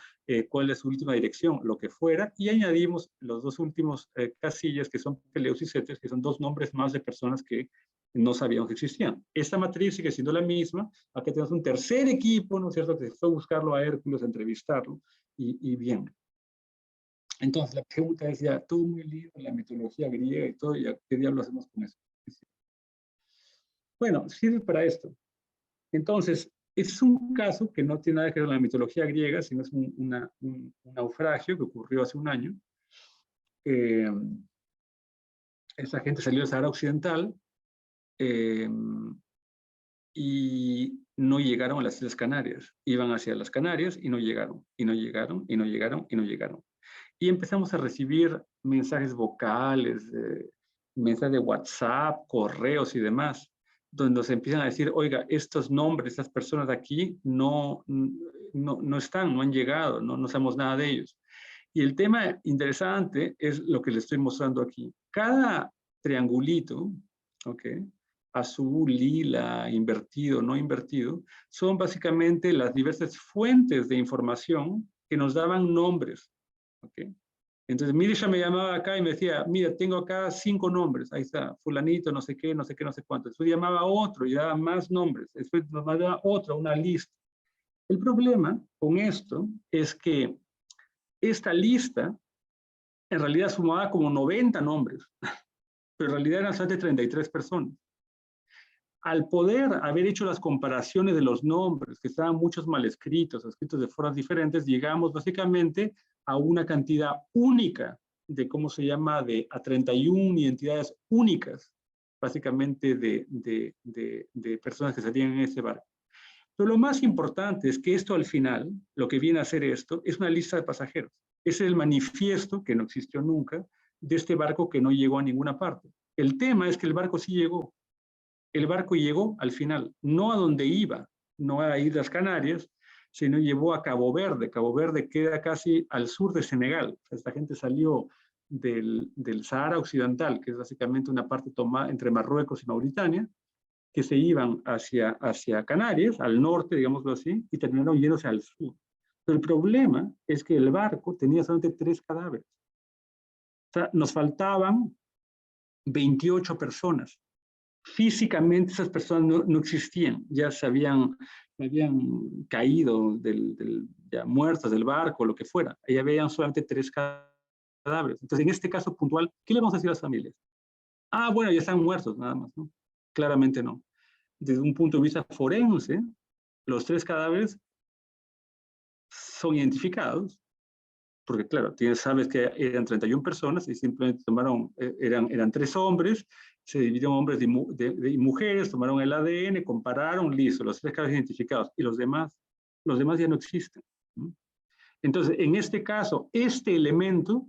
cuál es su última dirección, lo que fuera, y añadimos los dos últimos casillas que son Peleus y Cetes, que son dos nombres más de personas que no sabíamos que existían. Esta matriz sigue siendo la misma. Aquí tenemos un tercer equipo, ¿no es cierto?, que fue a buscarlo a Hércules, a entrevistarlo, y bien. Entonces la pregunta es ya, todo muy lindo, la mitología griega y todo, ya, ¿qué diablos hacemos con eso? Bueno, sirve para esto. Entonces, es un caso que no tiene nada que ver con la mitología griega, sino es un naufragio que ocurrió hace un año. Esa gente salió del Sahara Occidental y no llegaron a las Islas Canarias. Iban hacia las Canarias y no llegaron, y no llegaron, y no llegaron, y no llegaron. Y empezamos a recibir mensajes vocales, mensajes de WhatsApp, correos y demás, donde nos empiezan a decir, oiga, estos nombres, estas personas de aquí no están, no han llegado, no sabemos nada de ellos. Y el tema interesante es lo que les estoy mostrando aquí. Cada triangulito, ¿ok?, azul, lila, invertido, no invertido, son básicamente las diversas fuentes de información que nos daban nombres. ¿Okay? Entonces Mirisha me llamaba acá y me decía, mira, tengo acá 5 nombres, ahí está, fulanito, no sé qué, no sé qué, no sé cuánto. Después llamaba a otro y daba más nombres, después nos mandaba otro, una lista. El problema con esto es que esta lista en realidad sumaba como 90 nombres, pero en realidad eran solamente 33 personas. Al poder haber hecho las comparaciones de los nombres, que estaban muchos mal escritos de formas diferentes, llegamos básicamente a una cantidad única de, ¿cómo se llama?, a 31 identidades únicas, básicamente de personas que salían en ese barco. Pero lo más importante es que esto al final, lo que viene a hacer esto, es una lista de pasajeros. Ese es el manifiesto, que no existió nunca, de este barco que no llegó a ninguna parte. El tema es que el barco sí llegó. El barco llegó al final, no a donde iba, no a Islas Canarias, sino llevó a Cabo Verde. Cabo Verde queda casi al sur de Senegal. Esta gente salió del Sahara Occidental, que es básicamente una parte tomada entre Marruecos y Mauritania, que se iban hacia Canarias, al norte, digámoslo así, y terminaron yéndose al sur. Pero el problema es que el barco tenía solamente 3 cadáveres. O sea, nos faltaban 28 personas. Físicamente esas personas no existían, ya se habían caído, ya muertas del barco, lo que fuera. Ahí habían solamente 3 cadáveres. Entonces, en este caso puntual, ¿qué le vamos a decir a las familias? Ah, bueno, ya están muertos, nada más, ¿no? Claramente no. Desde un punto de vista forense, los 3 cadáveres son identificados, porque claro, sabes que eran 31 personas y simplemente tomaron, eran 3 hombres, se dividieron hombres y mujeres, tomaron el ADN, compararon, listo, los 3 cadáveres identificados, y los demás ya no existen. Entonces, en este caso, este elemento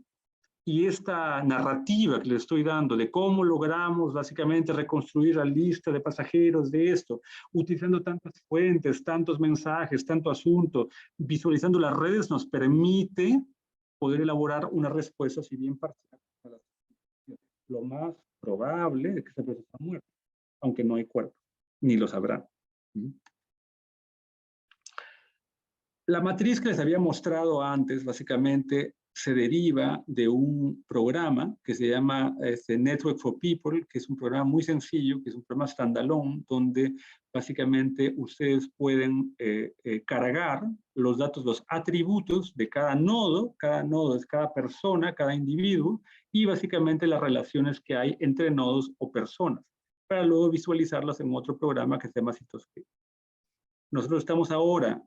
y esta narrativa que le estoy dando de cómo logramos básicamente reconstruir la lista de pasajeros de esto, utilizando tantas fuentes, tantos mensajes, tanto asunto, visualizando las redes, nos permite poder elaborar una respuesta, si bien parcial. Lo más probable es que esa persona está muerta, aunque no hay cuerpo, ni lo sabrán. La matriz que les había mostrado antes, básicamente, se deriva de un programa que se llama Network for People, que es un programa muy sencillo, que es un programa standalone, donde básicamente ustedes pueden cargar los datos, los atributos de cada nodo es cada persona, cada individuo, y básicamente las relaciones que hay entre nodos o personas, para luego visualizarlas en otro programa que se llama Cytoscape. Nosotros estamos ahora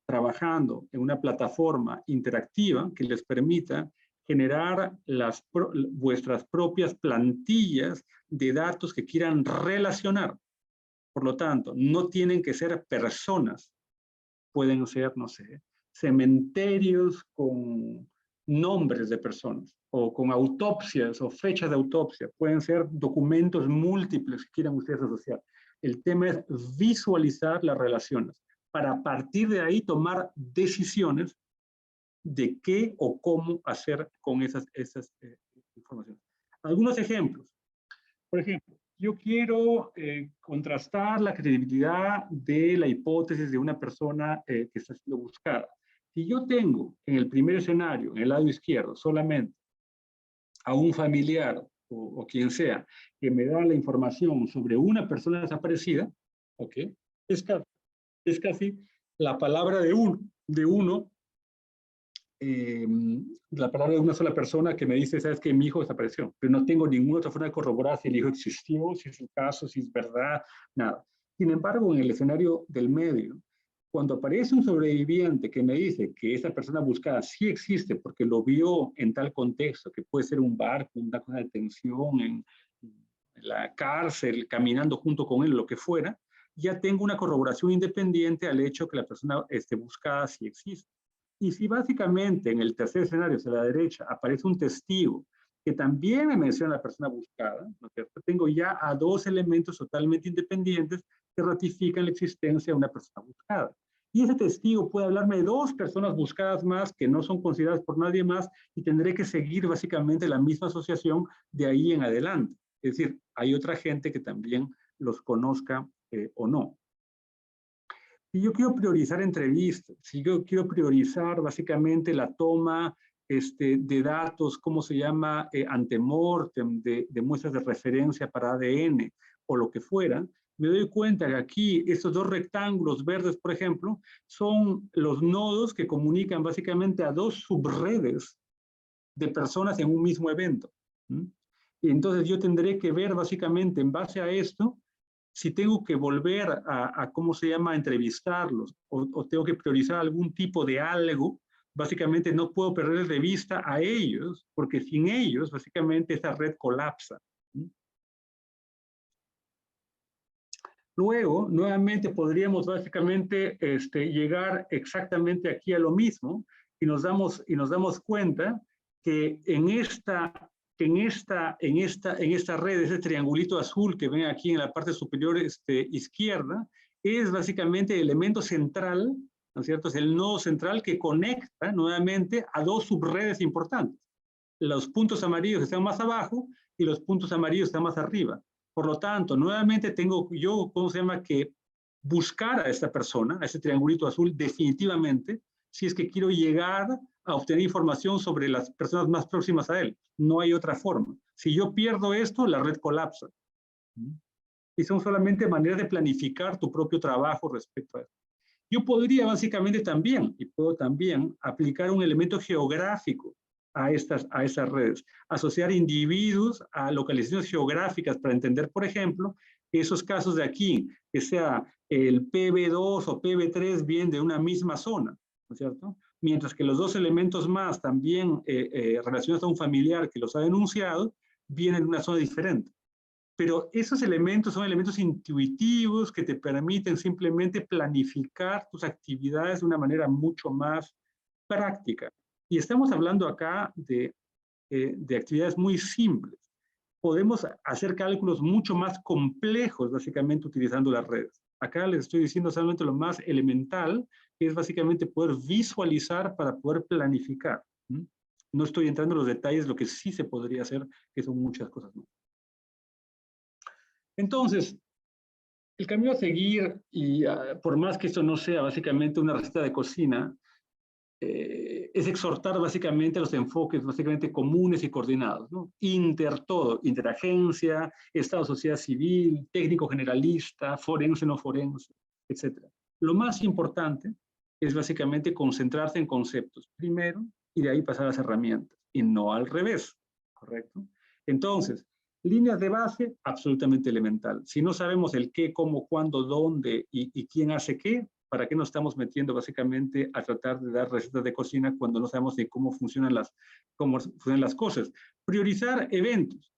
trabajando en una plataforma interactiva que les permita generar vuestras propias plantillas de datos que quieran relacionar. Por lo tanto, no tienen que ser personas. Pueden ser, no sé, cementerios con nombres de personas, o con autopsias o fechas de autopsia. Pueden ser documentos múltiples que quieran ustedes asociar. El tema es visualizar las relaciones, para a partir de ahí tomar decisiones de qué o cómo hacer con esas informaciones. Algunos ejemplos. Por ejemplo, yo quiero contrastar la credibilidad de la hipótesis de una persona que está siendo buscada. Si yo tengo en el primer escenario, en el lado izquierdo, solamente a un familiar o quien sea que me da la información sobre una persona desaparecida, ¿ok? Es casi la palabra de uno, la palabra de una sola persona que me dice, sabes que mi hijo desapareció, pero no tengo ninguna otra forma de corroborar si el hijo existió, si es el caso, si es verdad, nada. Sin embargo, en el escenario del medio, cuando aparece un sobreviviente que me dice que esa persona buscada sí existe porque lo vio en tal contexto, que puede ser un barco, una cosa de detención, en la cárcel, caminando junto con él, lo que fuera, ya tengo una corroboración independiente al hecho que la persona buscada sí existe. Y si básicamente en el tercer escenario, hacia la derecha, aparece un testigo que también me menciona a la persona buscada, ¿no es cierto? Tengo ya a 2 elementos totalmente independientes que ratifican la existencia de una persona buscada. Y ese testigo puede hablarme de 2 personas buscadas más que no son consideradas por nadie más y tendré que seguir básicamente la misma asociación de ahí en adelante. Es decir, hay otra gente que también los conozca o no. Si yo quiero priorizar entrevistas, si yo quiero priorizar básicamente la toma de datos, ¿cómo se llama? Antemortem, de muestras de referencia para ADN o lo que fuera, me doy cuenta que aquí estos 2 rectángulos verdes, por ejemplo, son los nodos que comunican básicamente a 2 subredes de personas en un mismo evento. Y entonces yo tendré que ver básicamente en base a esto si tengo que volver a ¿cómo se llama?, entrevistarlos o tengo que priorizar algún tipo de algo, básicamente no puedo perder de vista a ellos, porque sin ellos, básicamente, esa red colapsa. Luego, nuevamente, podríamos básicamente llegar exactamente aquí a lo mismo y nos damos cuenta que en esta que en esta red, ese triangulito azul que ven aquí en la parte superior izquierda, es básicamente el elemento central, ¿no es cierto? Es el nodo central que conecta nuevamente a dos subredes importantes. Los puntos amarillos están más abajo y los puntos amarillos están más arriba. Por lo tanto, nuevamente tengo yo, ¿cómo se llama? Que buscar a esta persona, a ese triangulito azul, definitivamente, si es que quiero llegar a obtener información sobre las personas más próximas a él. No hay otra forma. Si yo pierdo esto, la red colapsa. Y son solamente maneras de planificar tu propio trabajo respecto a eso. Yo podría básicamente también, y puedo también, aplicar un elemento geográfico a esas redes, asociar individuos a localizaciones geográficas para entender, por ejemplo, esos casos de aquí, que sea el PB2 o PB3 bien de una misma zona, ¿no es cierto? Mientras que los dos elementos más también relacionados a un familiar que los ha denunciado, vienen de una zona diferente. Pero esos elementos son elementos intuitivos que te permiten simplemente planificar tus actividades de una manera mucho más práctica. Y estamos hablando acá de actividades muy simples. Podemos hacer cálculos mucho más complejos, básicamente, utilizando las redes. Acá les estoy diciendo solamente lo más elemental, que es básicamente poder visualizar para poder planificar. No estoy entrando en los detalles de lo que sí se podría hacer, que son muchas cosas más. Entonces, el camino a seguir, y por más que esto no sea básicamente una receta de cocina, es exhortar básicamente los enfoques básicamente comunes y coordinados, ¿no? Todo, interagencia, Estado, sociedad civil, técnico generalista, forense, no forense, etc. Lo más importante es básicamente concentrarse en conceptos primero y de ahí pasar a las herramientas, y no al revés, ¿correcto? Entonces, líneas de base, absolutamente elemental. Si no sabemos el qué, cómo, cuándo, dónde y quién hace qué, ¿para qué nos estamos metiendo básicamente a tratar de dar recetas de cocina cuando no sabemos de cómo funcionan las cosas? Priorizar eventos.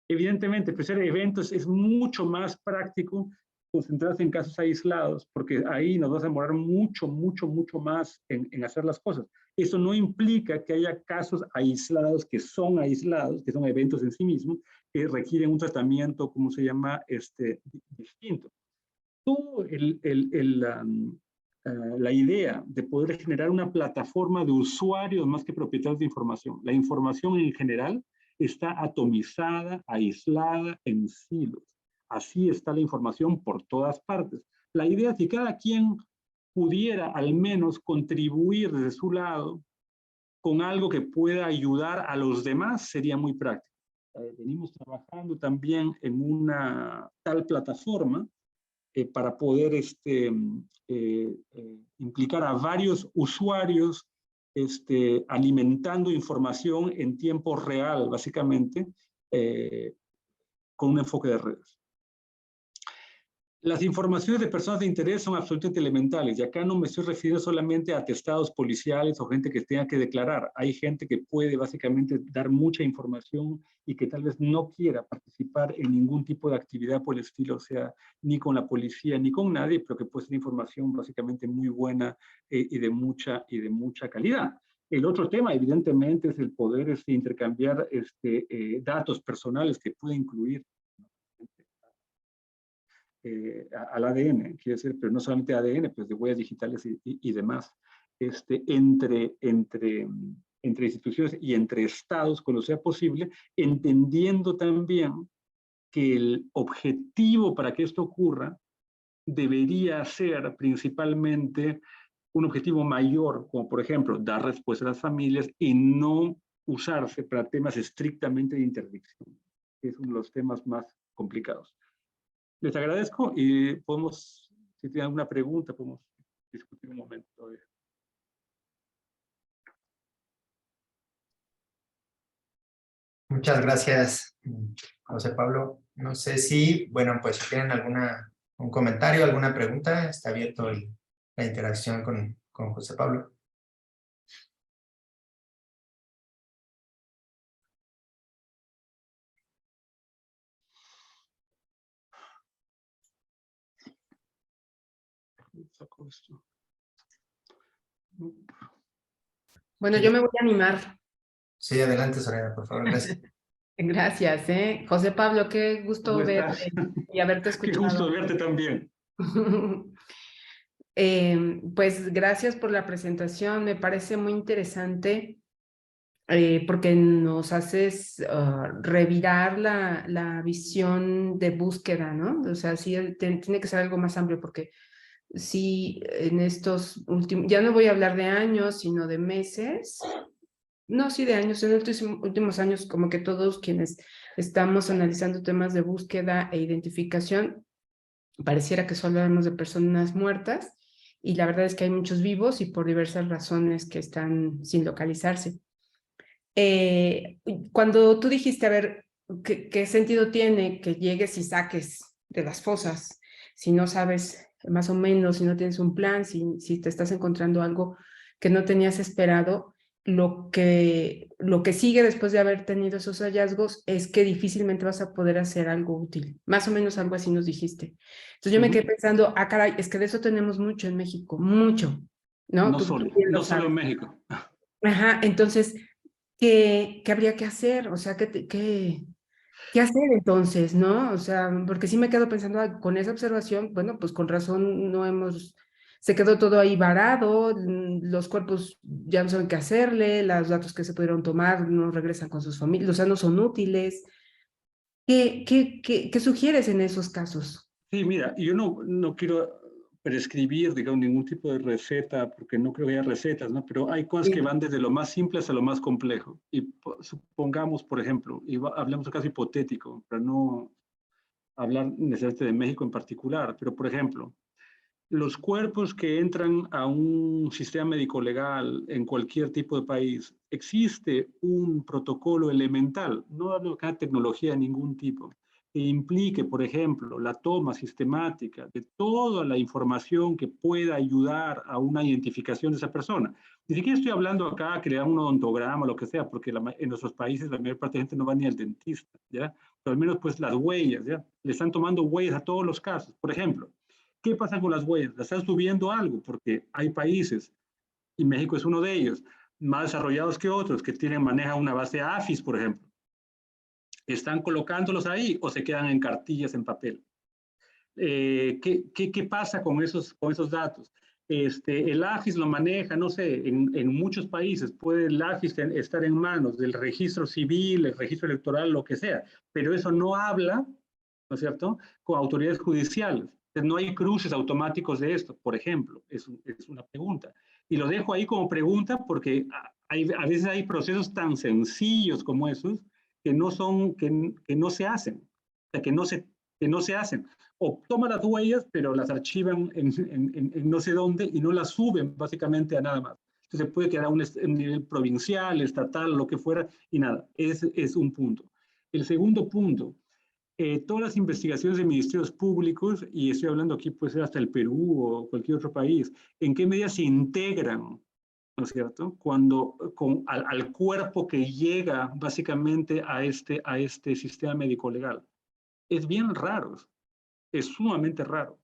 Evidentemente, priorizar eventos es mucho más práctico concentrarse en casos aislados, porque ahí nos vas a demorar mucho más en hacer las cosas. Eso no implica que haya casos aislados, que son eventos en sí mismos, que requieren un tratamiento, ¿cómo se llama? Distinto. Todo la idea de poder generar una plataforma de usuarios más que propietarios de información. La información en general está atomizada, aislada, en silos. Así está la información por todas partes. La idea es que cada quien pudiera al menos contribuir desde su lado con algo que pueda ayudar a los demás, sería muy práctico. Venimos trabajando también en una tal plataforma para poder implicar a varios usuarios alimentando información en tiempo real, básicamente, con un enfoque de redes. Las informaciones de personas de interés son absolutamente elementales, y acá no me estoy refiriendo solamente a atestados policiales o gente que tenga que declarar. Hay gente que puede básicamente dar mucha información y que tal vez no quiera participar en ningún tipo de actividad por el estilo, o sea, ni con la policía ni con nadie, pero que puede ser información básicamente muy buena y de mucha calidad. El otro tema, evidentemente, es el poder intercambiar datos personales que puede incluir al ADN, quiere decir, pero no solamente ADN, pues de huellas digitales y demás, entre instituciones y entre estados, cuando sea posible, entendiendo también que el objetivo para que esto ocurra debería ser principalmente un objetivo mayor, como por ejemplo, dar respuesta a las familias y no usarse para temas estrictamente de interdicción, que es uno de los temas más complicados. Les agradezco y podemos, si tienen alguna pregunta, podemos discutir un momento todavía. Muchas gracias, José Pablo. No sé si, bueno, pues si tienen un comentario, alguna pregunta, está abierto la interacción con José Pablo. Saco esto. Bueno, yo me voy a animar. Sí, adelante, Soraya, por favor, gracias. Gracias, ¿eh? José Pablo, qué ¿Cómo gusto estás? verte y haberte Qué gusto escuchado. verte también. Pues gracias por la presentación, me parece muy interesante porque nos haces revirar la visión de búsqueda, ¿no? O sea, sí, tiene que ser algo más amplio porque sí, en estos últimos, ya no voy a hablar de años, sino de meses. No, sí, de años. En los últimos años, como que todos quienes estamos analizando temas de búsqueda e identificación, pareciera que solo hablamos de personas muertas y la verdad es que hay muchos vivos y por diversas razones que están sin localizarse. Eh, Cuando tú dijiste, a ver, ¿qué sentido tiene que llegues y saques de las fosas si no sabes más o menos, si no tienes un plan, si te estás encontrando algo que no tenías esperado? Lo que sigue después de haber tenido esos hallazgos es que difícilmente vas a poder hacer algo útil. Más o menos algo así nos dijiste. Entonces yo me quedé pensando, ah, caray, es que de eso tenemos mucho en México, mucho, ¿no? No Tú solo, bien lo no solo sabes. en México. Ajá, entonces, ¿qué habría que hacer? O sea, ¿qué hacer entonces, no? O sea, porque sí me quedo pensando con esa observación, bueno, pues con razón se quedó todo ahí varado, los cuerpos ya no saben qué hacerle, los datos que se pudieron tomar no regresan con sus familias, o sea, no son útiles. ¿Qué sugieres en esos casos? Sí, mira, yo no quiero prescribir, digamos, ningún tipo de receta, porque no creo que haya recetas, ¿no? Pero hay cosas que Sí, van desde lo más simple hasta lo más complejo. Y supongamos, por ejemplo, hablemos de caso hipotético, para no hablar necesariamente de México en particular, pero por ejemplo, los cuerpos que entran a un sistema médico legal en cualquier tipo de país, existe un protocolo elemental, no hablo de tecnología de ningún tipo, que implique, por ejemplo, la toma sistemática de toda la información que pueda ayudar a una identificación de esa persona. Ni siquiera estoy hablando acá que le dan un odontograma o lo que sea, porque en nuestros países la mayor parte de gente no va ni al dentista, ¿ya? Pero al menos pues las huellas, ¿ya? Le están tomando huellas a todos los casos. Por ejemplo, ¿qué pasa con las huellas? ¿Las están subiendo algo? Porque hay países, y México es uno de ellos, más desarrollados que otros, que manejan una base AFIS, por ejemplo. ¿Están colocándolos ahí o se quedan en cartillas en papel? ¿Qué pasa con esos datos? El AFIS lo maneja, no sé, en muchos países puede el AFIS estar en manos del registro civil, el registro electoral, lo que sea, pero eso no habla, ¿no es cierto?, con autoridades judiciales. Entonces, no hay cruces automáticos de esto, por ejemplo, es una pregunta. Y lo dejo ahí como pregunta porque a veces hay procesos tan sencillos como esos que no se hacen, o sea, que no se hacen o toman las huellas, pero las archivan en no sé dónde y no las suben básicamente a nada más. Entonces puede quedar a un nivel provincial, estatal, lo que fuera, y nada, ese es un punto. El segundo punto, todas las investigaciones de ministerios públicos, y estoy hablando aquí puede ser hasta el Perú o cualquier otro país, ¿en qué medida se integran, ¿no es cierto?, al cuerpo que llega básicamente a este sistema médico legal? Es bien raro, es sumamente raro.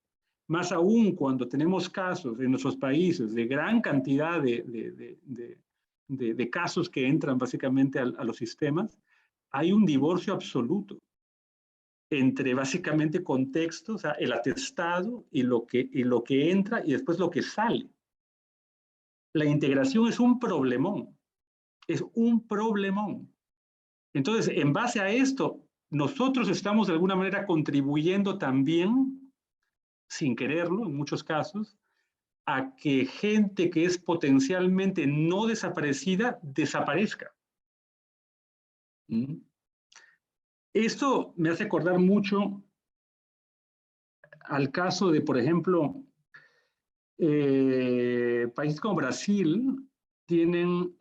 Más aún cuando tenemos casos en nuestros países de gran cantidad de casos que entran básicamente a los sistemas, hay un divorcio absoluto entre básicamente contextos, o sea, el atestado y lo que entra y después lo que sale. La integración es un problemón, es un problemón. Entonces, en base a esto, nosotros estamos de alguna manera contribuyendo también sin quererlo en muchos casos, a que gente que es potencialmente no desaparecida desaparezca. Esto me hace acordar mucho al caso de, por ejemplo, países como Brasil tienen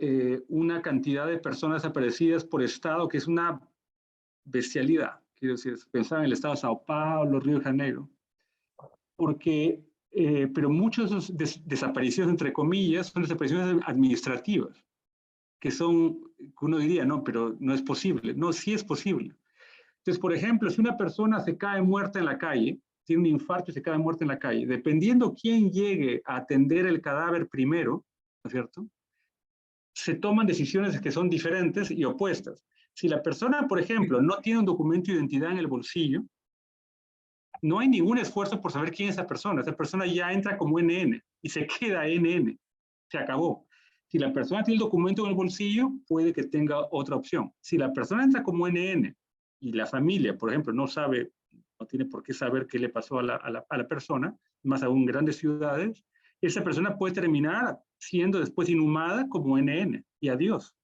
una cantidad de personas desaparecidas por estado que es una bestialidad. Quiero decir, pensar en el estado de Sao Paulo, Río de Janeiro, porque pero muchos de esos desapariciones, entre comillas, son desapariciones administrativas, que uno diría, no, pero no es posible. No, sí es posible. Entonces, por ejemplo, si una persona se cae muerta en la calle, tiene un infarto y se cae muerta en la calle, dependiendo quién llegue a atender el cadáver primero, ¿no es cierto?, se toman decisiones que son diferentes y opuestas. Si la persona, por ejemplo, no tiene un documento de identidad en el bolsillo, no hay ningún esfuerzo por saber quién es esa persona. Esa persona ya entra como NN y se queda NN. Se acabó. Si la persona tiene el documento en el bolsillo, puede que tenga otra opción. Si la persona entra como NN y la familia, por ejemplo, no sabe, no tiene por qué saber qué le pasó a la persona, más aún en grandes ciudades, esa persona puede terminar siendo después inhumada como NN y adiós.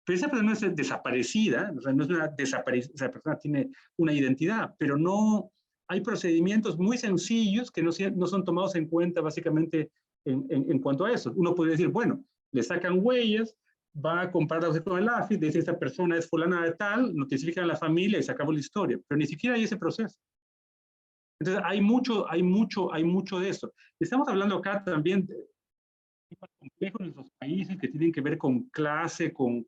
Pero esa persona es desaparecida, o sea, no es una desaparecida, esa persona tiene una identidad, pero no hay procedimientos muy sencillos que no son tomados en cuenta básicamente en cuanto a eso. Uno podría decir, bueno, le sacan huellas, va a comparar con el AFI, dice esta persona es fulana de tal, notifican a la familia y se acabó la historia, pero ni siquiera hay ese proceso. Entonces hay mucho de eso. Estamos hablando acá también de temas complejos en nuestros países que tienen que ver con clase, con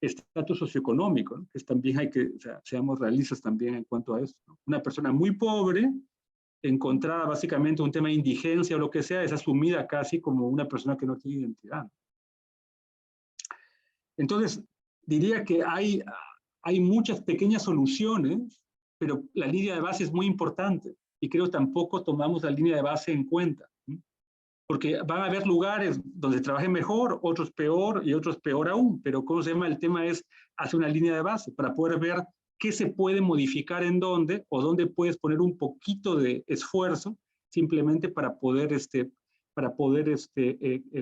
estatus socioeconómico, ¿no? Que también hay que, o sea, seamos realistas también en cuanto a eso, ¿no? Una persona muy pobre, encontrada básicamente un tema de indigencia o lo que sea, es asumida casi como una persona que no tiene identidad. Entonces, diría que hay muchas pequeñas soluciones, pero la línea de base es muy importante y creo que tampoco tomamos la línea de base en cuenta, ¿sí? Porque van a haber lugares donde trabajen mejor, otros peor y otros peor aún, pero ¿cómo se llama? El tema es hacer una línea de base para poder ver qué se puede modificar en dónde o dónde puedes poner un poquito de esfuerzo simplemente para poder,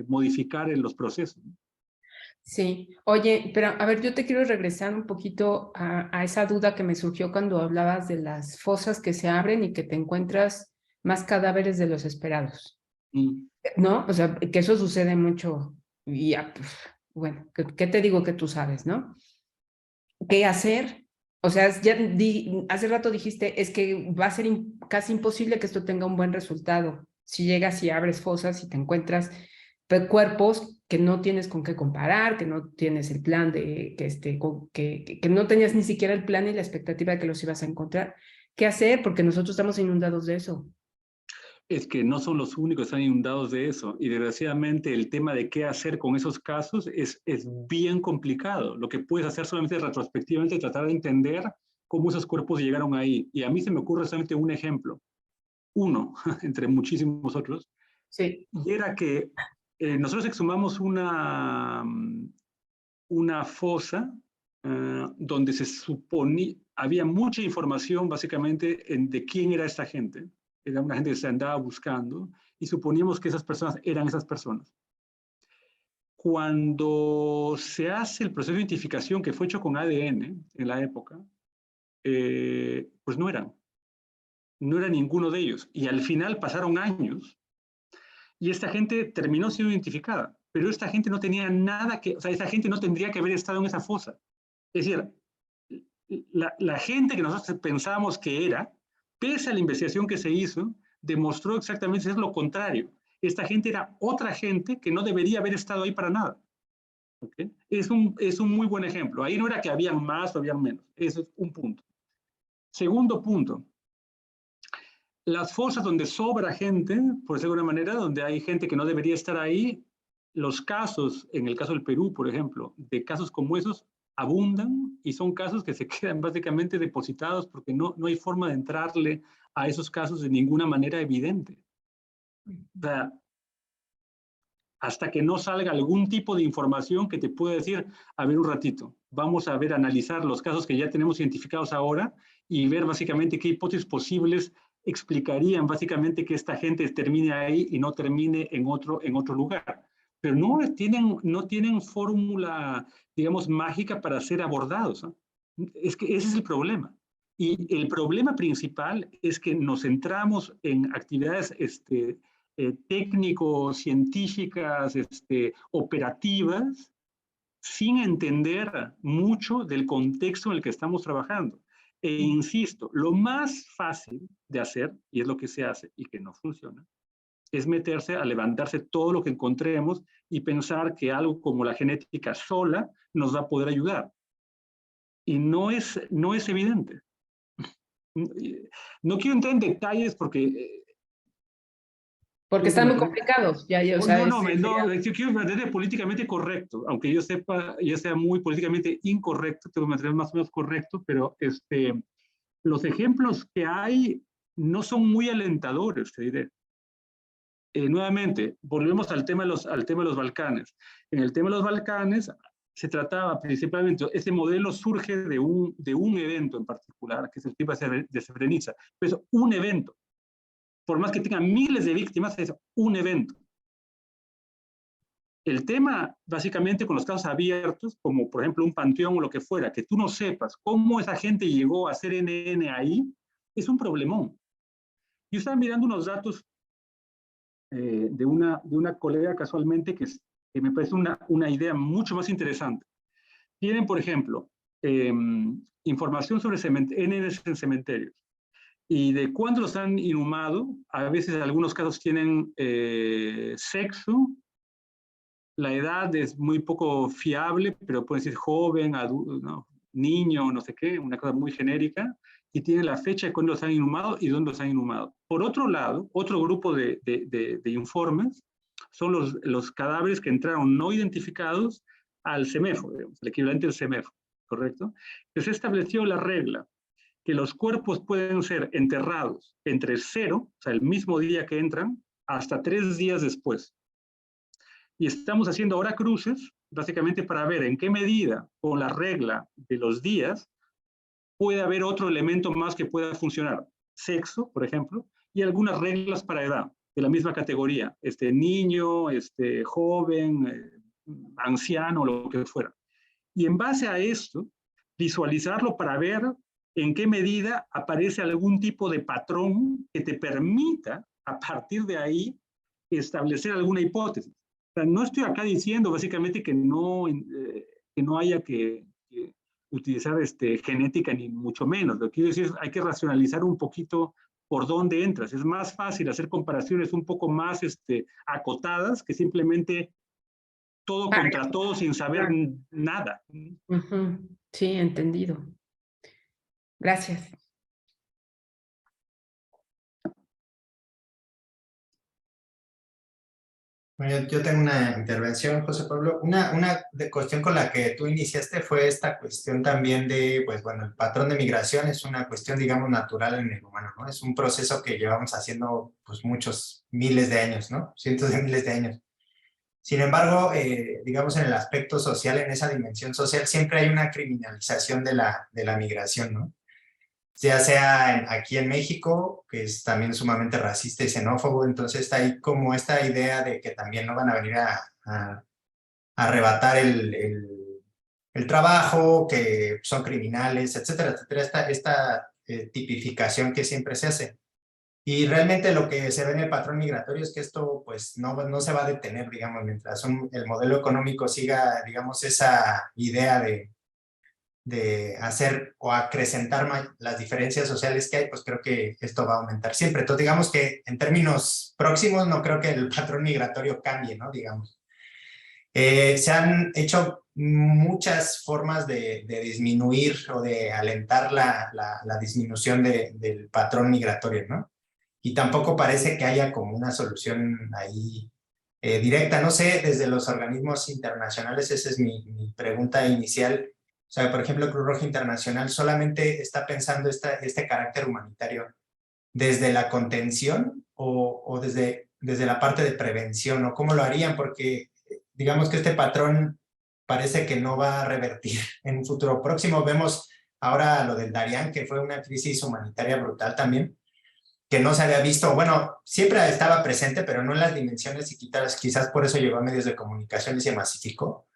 modificar en los procesos. Sí, oye, pero a ver, yo te quiero regresar un poquito a esa duda que me surgió cuando hablabas de las fosas que se abren y que te encuentras más cadáveres de los esperados, ¿no? O sea, que eso sucede mucho y ya, pues, bueno, ¿qué te digo que tú sabes, no? ¿Qué hacer? O sea, ya hace rato dijiste, es que va a ser casi imposible que esto tenga un buen resultado. Si llegas y abres fosas y te encuentras cuerpos que no tienes con qué comparar, que no tienes el plan de, que no tenías ni siquiera el plan y la expectativa de que los ibas a encontrar. ¿Qué hacer? Porque nosotros estamos inundados de eso. Es que no son los únicos que están inundados de eso. Y desgraciadamente el tema de qué hacer con esos casos es bien complicado. Lo que puedes hacer solamente retrospectivamente es tratar de entender cómo esos cuerpos llegaron ahí. Y a mí se me ocurre solamente un ejemplo. Uno, entre muchísimos otros. Sí. Y era que nosotros exhumamos una fosa donde se suponía, había mucha información básicamente de quién era esta gente. Era una gente que se andaba buscando y suponíamos que esas personas eran esas personas. Cuando se hace el proceso de identificación que fue hecho con ADN en la época, pues no era ninguno de ellos. Y al final pasaron años y esta gente terminó siendo identificada, pero esta gente no tenía nada que, o sea, esa gente no tendría que haber estado en esa fosa. Es decir, la gente que nosotros pensábamos que era, pese a la investigación que se hizo, demostró exactamente ser lo contrario. Esta gente era otra gente que no debería haber estado ahí para nada. ¿Okay? Es un muy buen ejemplo. Ahí no era que habían más o habían menos. Ese es un punto. Segundo punto. Las fosas donde sobra gente, por decirlo de alguna manera, donde hay gente que no debería estar ahí, los casos, en el caso del Perú, por ejemplo, de casos como esos, abundan y son casos que se quedan básicamente depositados porque no hay forma de entrarle a esos casos de ninguna manera evidente. O sea, hasta que no salga algún tipo de información que te pueda decir, a ver un ratito, vamos a ver, analizar los casos que ya tenemos identificados ahora y ver básicamente qué hipótesis posibles explicarían básicamente que esta gente termine ahí y no termine en otro lugar. Pero no tienen fórmula, digamos, mágica para ser abordados, ¿no? Es que ese es el problema. Y el problema principal es que nos centramos en actividades técnico-científicas, operativas, sin entender mucho del contexto en el que estamos trabajando. E insisto, lo más fácil de hacer, y es lo que se hace y que no funciona, es meterse a levantarse todo lo que encontremos y pensar que algo como la genética sola nos va a poder ayudar. Y no es evidente. No quiero entrar en detalles porque Porque están muy complicados. O sea, yo quiero mantener políticamente correcto, aunque yo sepa, ya sea muy políticamente incorrecto, tengo que mantener más o menos correcto, pero los ejemplos que hay no son muy alentadores, te diré. Nuevamente, volvemos al tema de los Balcanes. En el tema de los Balcanes se trataba principalmente, ese modelo surge de un evento en particular, que es el tipo de Srebrenica, pero es un evento. Por más que tenga miles de víctimas, es un evento. El tema, básicamente, con los casos abiertos, como por ejemplo un panteón o lo que fuera, que tú no sepas cómo esa gente llegó a ser NN ahí, es un problemón. Yo estaba mirando unos datos de una colega casualmente que me parece una idea mucho más interesante. Tienen, por ejemplo, información sobre NNs en cementerios y de cuándo los han inhumado. A veces en algunos casos tienen sexo. La edad es muy poco fiable, pero puede ser joven, adulto, ¿no? Niño, no sé qué, una cosa muy genérica, y tiene la fecha de cuándo los han inhumado y dónde los han inhumado. Por otro lado, otro grupo de informes son los cadáveres que entraron no identificados al CEMEFO, digamos, el equivalente al CEMEFO, ¿correcto? Entonces se estableció la regla que los cuerpos pueden ser enterrados entre 0, o sea, el mismo día que entran, hasta 3 días después. Y estamos haciendo ahora cruces, básicamente para ver en qué medida, con la regla de los días, puede haber otro elemento más que pueda funcionar. Sexo, por ejemplo, y algunas reglas para edad, de la misma categoría. Niño, joven, anciano, lo que fuera. Y en base a esto, visualizarlo para ver en qué medida aparece algún tipo de patrón que te permita, a partir de ahí, establecer alguna hipótesis. O sea, no estoy acá diciendo básicamente que no haya que utilizar genética ni mucho menos. Lo que quiero decir es hay que racionalizar un poquito por dónde entras. Es más fácil hacer comparaciones un poco más acotadas que simplemente todo contra todo sin saber nada. Sí, entendido. Gracias. Bueno, yo tengo una intervención, José Pablo. Una cuestión con la que tú iniciaste fue esta cuestión también de, pues bueno, el patrón de migración es una cuestión, digamos, natural en el humano, ¿no? Es un proceso que llevamos haciendo, pues, muchos miles de años, ¿no? Cientos de miles de años. Sin embargo, digamos, en el aspecto social, en esa dimensión social, siempre hay una criminalización de la migración, ¿no? Ya sea aquí en México, que es también sumamente racista y xenófobo, entonces está ahí como esta idea de que también no van a venir a arrebatar el trabajo, que son criminales, etcétera, etcétera, esta tipificación que siempre se hace. Y realmente lo que se ve en el patrón migratorio es que esto pues no se va a detener, digamos, mientras el modelo económico siga, digamos, esa idea de hacer o acrecentar las diferencias sociales que hay, pues creo que esto va a aumentar siempre. Entonces, digamos que en términos próximos no creo que el patrón migratorio cambie, ¿no? Digamos. Se han hecho muchas formas de disminuir o de alentar la disminución del patrón migratorio, ¿no? Y tampoco parece que haya como una solución ahí directa. No sé, desde los organismos internacionales, esa es mi pregunta inicial. O sea, por ejemplo, Cruz Roja Internacional solamente está pensando este carácter humanitario desde la contención o desde la parte de prevención, o cómo lo harían, porque digamos que este patrón parece que no va a revertir en un futuro próximo. Vemos ahora lo del Darién, que fue una crisis humanitaria brutal también, que no se había visto, bueno, siempre estaba presente, pero no en las dimensiones y quizás por eso llegó a medios de comunicación y se masificó.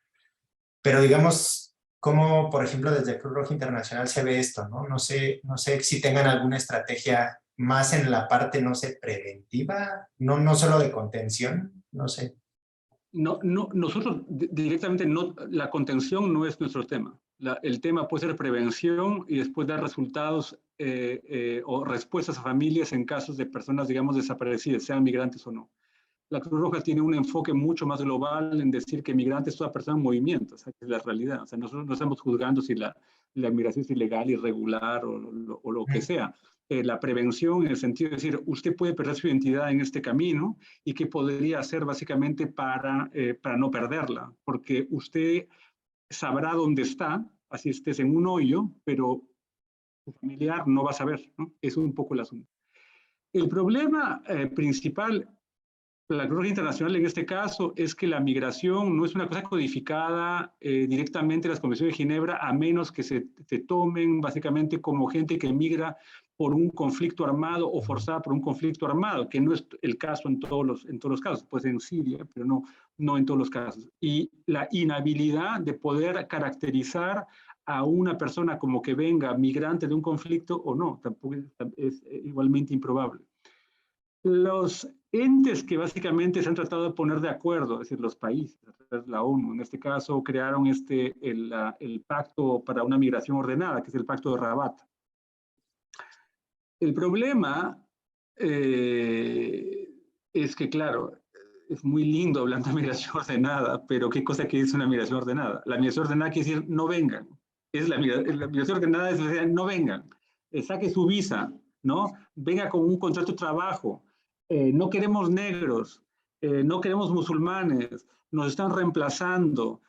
Pero digamos, cómo, por ejemplo, desde Cruz Roja Internacional se ve esto, ¿no? No sé si tengan alguna estrategia más en la parte, no sé, preventiva, no solo de contención, no sé. No, nosotros directamente la contención no es nuestro tema. El tema puede ser prevención y después dar resultados o respuestas a familias en casos de personas, digamos, desaparecidas, sean migrantes o no. La Cruz Roja tiene un enfoque mucho más global en decir que migrante es toda persona en movimiento, o sea, que es la realidad. O sea, nosotros no estamos juzgando si la migración es ilegal, irregular o lo que sea. la prevención en el sentido de decir, usted puede perder su identidad en este camino y qué podría hacer básicamente para no perderla, porque usted sabrá dónde está, así estés en un hoyo, pero su familiar no va a saber, ¿no? Es un poco el asunto. El problema principal, la Cruz Roja Internacional en este caso, es que la migración no es una cosa codificada directamente en las convenciones de Ginebra, a menos que se tomen básicamente como gente que migra por un conflicto armado o forzada por un conflicto armado, que no es el caso en todos los casos, pues en Siria, pero no en todos los casos. Y la inhabilidad de poder caracterizar a una persona como que venga migrante de un conflicto o no, tampoco es igualmente improbable. Los entes que básicamente se han tratado de poner de acuerdo, es decir, los países, la ONU, en este caso crearon el Pacto para una Migración Ordenada, que es el Pacto de Rabat. El problema es que, claro, es muy lindo hablando de migración ordenada, pero ¿qué cosa quiere decir una migración ordenada? La migración ordenada quiere decir no vengan. La migración ordenada es decir, no vengan. Saque su visa, ¿no? Venga con un contrato de trabajo. No queremos negros, no queremos musulmanes, nos están reemplazando,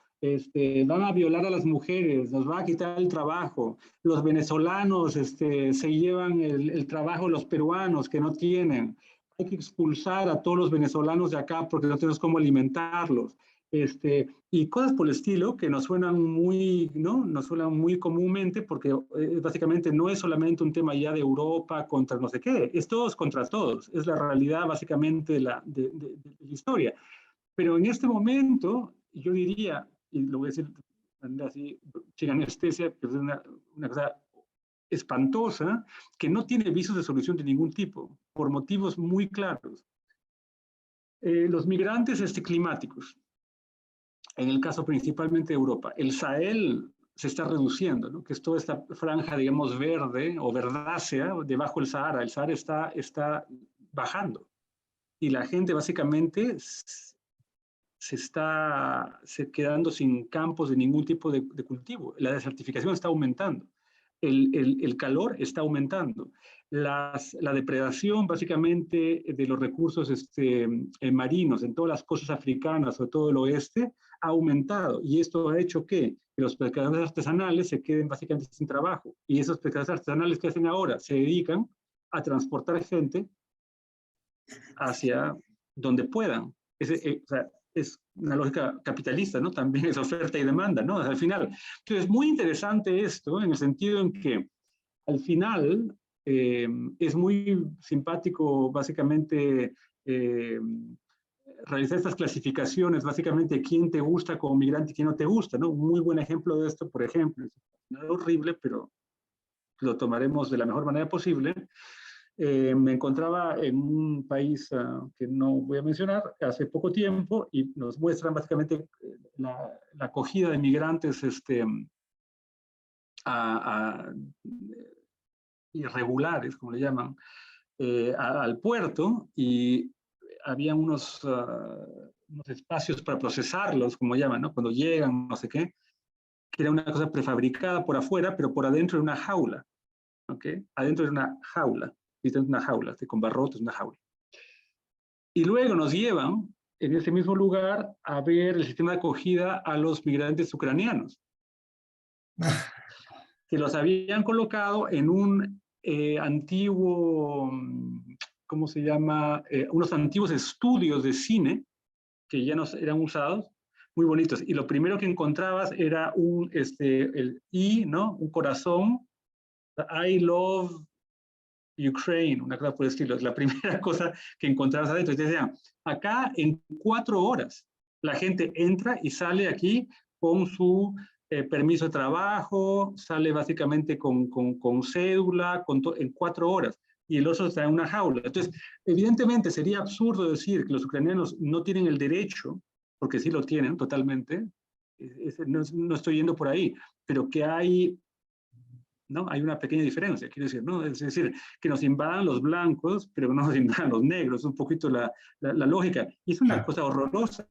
van a violar a las mujeres, nos van a quitar el trabajo, los venezolanos se llevan el trabajo de los peruanos que no tienen, hay que expulsar a todos los venezolanos de acá porque no tenemos cómo alimentarlos. Y cosas por el estilo que nos suenan muy, ¿no? Nos suenan muy comúnmente porque básicamente no es solamente un tema ya de Europa contra no sé qué, es todos contra todos, es la realidad básicamente de la historia. Pero en este momento, yo diría, y lo voy a decir así, sin anestesia, que es una cosa espantosa, que no tiene visos de solución de ningún tipo, por motivos muy claros. Los migrantes climáticos, en el caso principalmente de Europa, el Sahel se está reduciendo, ¿no? Que es toda esta franja, digamos, verde o verdácea debajo del Sahara. El Sahara está bajando y la gente básicamente se está quedando sin campos de ningún tipo de cultivo. La desertificación está aumentando. El calor está aumentando. La depredación básicamente de los recursos marinos en todas las costas africanas o todo el oeste ha aumentado y esto ha hecho que los pescadores artesanales se queden básicamente sin trabajo y esos pescadores artesanales que hacen ahora se dedican a transportar gente hacia donde puedan. O sea, es una lógica capitalista, ¿no? También es oferta y demanda, ¿no? Al final. Entonces, es muy interesante esto en el sentido en que al final es muy simpático básicamente realizar estas clasificaciones, básicamente quién te gusta como migrante y quién no te gusta, ¿no? Un muy buen ejemplo de esto, por ejemplo, es horrible, pero lo tomaremos de la mejor manera posible. Me encontraba en un país que no voy a mencionar hace poco tiempo y nos muestran básicamente la acogida de migrantes irregulares, como le llaman, al puerto y había unos espacios para procesarlos, como llaman, ¿no? Cuando llegan, no sé qué, que era una cosa prefabricada por afuera, pero por adentro era una jaula, ¿ok? Adentro era una jaula. Una jaula, con barrotes, una jaula. Y luego nos llevan en ese mismo lugar a ver el sistema de acogida a los migrantes ucranianos, que los habían colocado en un antiguo, ¿cómo se llama? Unos antiguos estudios de cine que ya no eran usados, muy bonitos. Y lo primero que encontrabas era el I, ¿no? Un corazón, I love Ukraine, una cosa por el estilo, es la primera cosa que encontrabas adentro. Y te decían, acá en 4 horas la gente entra y sale aquí con su permiso de trabajo, sale básicamente con cédula, en 4 horas, y el otro está en una jaula. Entonces, evidentemente sería absurdo decir que los ucranianos no tienen el derecho, porque sí lo tienen totalmente, no estoy yendo por ahí, pero que hay... ¿no? Hay una pequeña diferencia, quiero decir, ¿no? Es decir, que nos invadan los blancos, pero no nos invadan los negros, es un poquito la lógica. Y es una cosa horrorosa,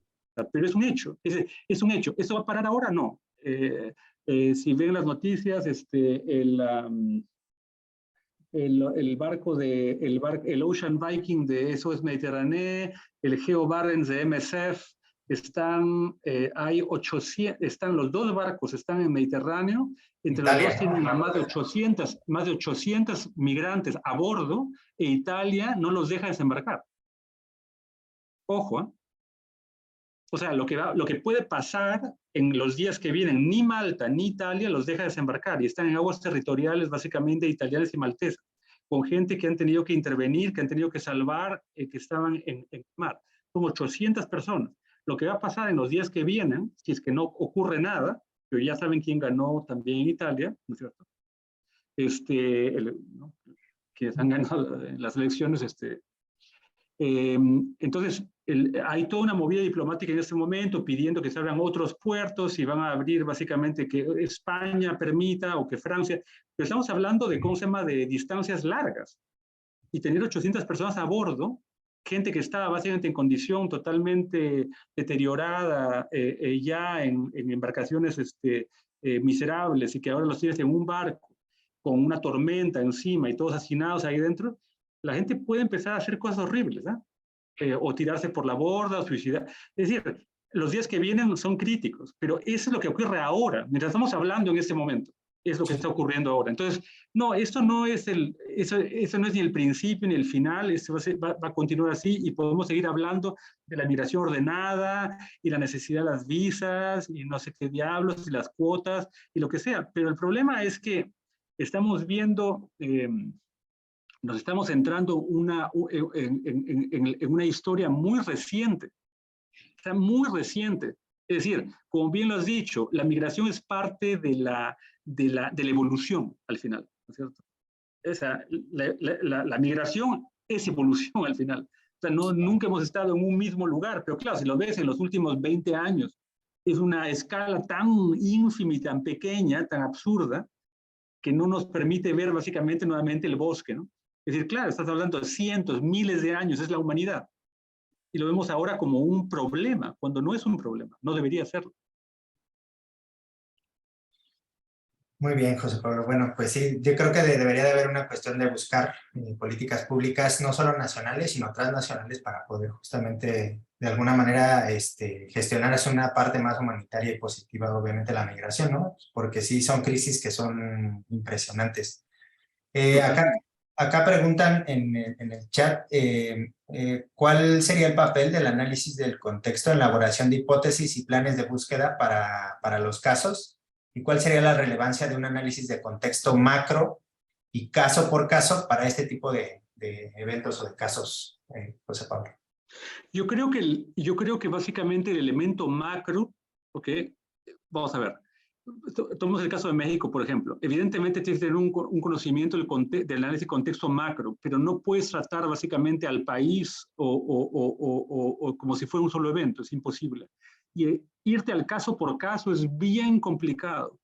pero es un hecho, es un hecho. ¿Eso va a parar ahora? No. Si ven las noticias, el Ocean Viking de SOS Mediterráneo, el Geo Barents de MSF, hay 800, los dos barcos están en Mediterráneo, entre Italia, los dos tienen ¿no? a más de 800 migrantes a bordo, e Italia no los deja desembarcar. Ojo, ¿eh? O sea, lo que puede pasar en los días que vienen, ni Malta ni Italia los deja desembarcar y están en aguas territoriales básicamente italianas y maltesas, con gente que han tenido que intervenir, que han tenido que salvar, que estaban en mar. Son 800 personas. Lo que va a pasar en los días que vienen, si es que no ocurre nada, pero ya saben quién ganó también en Italia, ¿no es cierto? ¿No? Quienes han ganado las elecciones, entonces, hay toda una movida diplomática en este momento pidiendo que se abran otros puertos y van a abrir básicamente que España permita o que Francia, pero estamos hablando de, ¿cómo se llama?, de distancias largas. Y tener 800 personas a bordo, gente que estaba básicamente en condición totalmente deteriorada, ya en embarcaciones miserables, y que ahora los tienes en un barco con una tormenta encima y todos hacinados ahí dentro, la gente puede empezar a hacer cosas horribles, ¿eh? O tirarse por la borda, o suicidar. Es decir, los días que vienen son críticos, pero eso es lo que ocurre ahora, mientras estamos hablando en este momento, es lo que está ocurriendo ahora. Entonces, no, esto no es eso no es ni el principio ni el final, esto va a continuar así, y podemos seguir hablando de la migración ordenada y la necesidad de las visas y no sé qué diablos y las cuotas y lo que sea, pero el problema es que estamos viendo, nos estamos entrando en una historia muy reciente, está muy reciente. Es decir, como bien lo has dicho, la migración es parte de la evolución al final, ¿no es cierto? La migración es evolución al final. O sea, nunca hemos estado en un mismo lugar, pero claro, si lo ves en los últimos 20 años, es una escala tan ínfima y tan pequeña, tan absurda, que no nos permite ver básicamente nuevamente el bosque, ¿no? Es decir, claro, estás hablando de cientos, miles de años, es la humanidad. Y lo vemos ahora como un problema, cuando no es un problema, no debería serlo. Muy bien, José Pablo. Bueno, pues sí, yo creo que debería de haber una cuestión de buscar políticas públicas, no solo nacionales, sino transnacionales, para poder justamente, de alguna manera, gestionar hacia una parte más humanitaria y positiva, obviamente, la migración, ¿no? Porque sí son crisis que son impresionantes. Acá preguntan en el chat, ¿cuál sería el papel del análisis del contexto en la elaboración de hipótesis y planes de búsqueda para los casos? ¿Y cuál sería la relevancia de un análisis de contexto macro y caso por caso para este tipo de eventos o de casos, José Pablo? Yo creo que básicamente el elemento macro, ¿ok? Vamos a ver. Tomemos el caso de México, por ejemplo. Evidentemente tienes que tener un conocimiento del análisis de contexto macro, pero no puedes tratar básicamente al país o como si fuera un solo evento, es imposible. Y irte al caso por caso es bien complicado.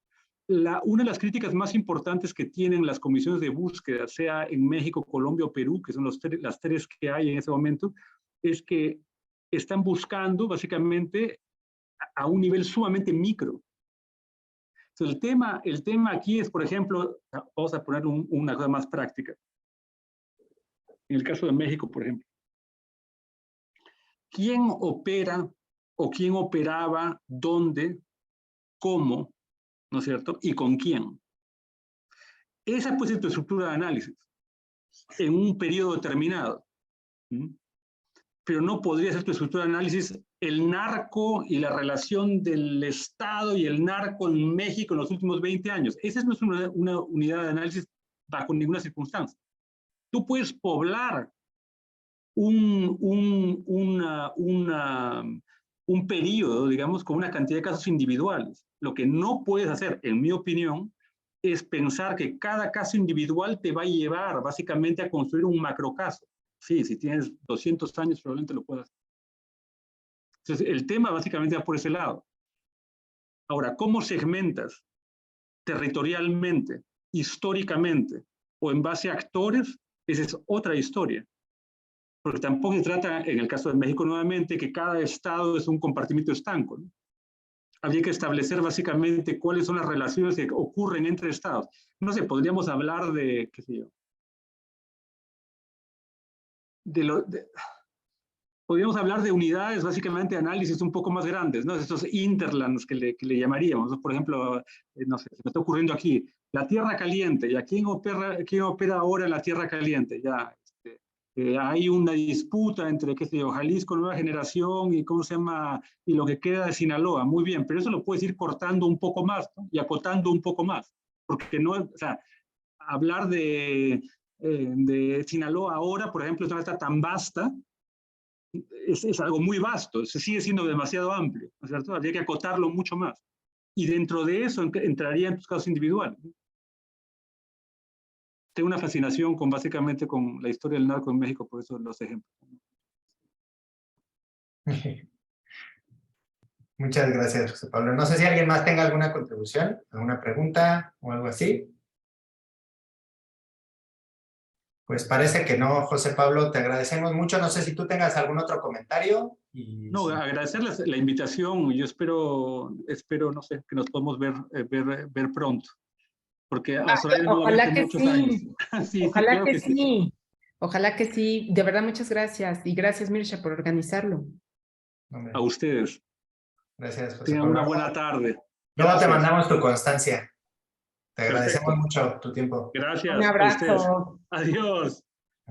Una de las críticas más importantes que tienen las comisiones de búsqueda, sea en México, Colombia o Perú, que son las tres que hay en ese momento, es que están buscando básicamente a un nivel sumamente micro. Entonces, el tema aquí es, por ejemplo, vamos a poner una cosa más práctica. En el caso de México, por ejemplo, ¿quién opera o quién operaba dónde, cómo, ¿no es cierto? ¿Y con quién? Esa puede ser tu estructura de análisis en un periodo determinado. Pero no podría ser tu estructura de análisis el narco y la relación del Estado y el narco en México en los últimos 20 años. Esa no es una unidad de análisis bajo ninguna circunstancia. Tú puedes poblar un periodo, digamos, con una cantidad de casos individuales. Lo que no puedes hacer, en mi opinión, es pensar que cada caso individual te va a llevar básicamente a construir un macrocaso. Sí, si tienes 200 años probablemente lo puedas. Entonces, el tema básicamente va por ese lado. Ahora, ¿cómo segmentas territorialmente, históricamente o en base a actores? Esa es otra historia. Porque tampoco se trata, en el caso de México nuevamente, que cada estado es un compartimiento estanco, ¿no? Habría que establecer básicamente cuáles son las relaciones que ocurren entre estados. No sé, podríamos hablar de, qué sé yo, podríamos hablar de unidades, básicamente, de análisis un poco más grandes, ¿no? Estos interlands que le llamaríamos, ¿no? Por ejemplo, no sé, se me está ocurriendo aquí, la Tierra Caliente, ¿ya quién opera ahora en la Tierra Caliente? Ya, hay una disputa entre, qué sé yo, Jalisco Nueva Generación y, ¿cómo se llama? Y lo que queda de Sinaloa, muy bien, pero eso lo puedes ir cortando un poco más, ¿no? Y acotando un poco más, porque no, o sea, hablar de Sinaloa ahora, por ejemplo, no está tan vasta, es algo muy vasto, se sigue siendo demasiado amplio, ¿no es cierto? Habría que acotarlo mucho más. Y dentro de eso entraría en tus casos individuales. Tengo una fascinación básicamente con la historia del narco en México, por eso los ejemplos. Muchas gracias, José Pablo. No sé si alguien más tenga alguna contribución, alguna pregunta o algo así. Pues parece que no, José Pablo, te agradecemos mucho. No sé si tú tengas algún otro comentario. No, agradecerles la invitación. Yo espero, no sé, que nos podamos ver pronto. Porque Australia no va a Ojalá ver que muchos años. Sí, ojalá claro que que sí. sí. Ojalá que sí. De verdad, muchas gracias. Y gracias, Mirsha, por organizarlo. Hombre, A ustedes. gracias, José Tengan Pablo. una buena tarde. Luego te Gracias. mandamos tu constancia. Te agradecemos Perfecto. mucho tu tiempo. Gracias Un a ustedes. abrazo. Adiós.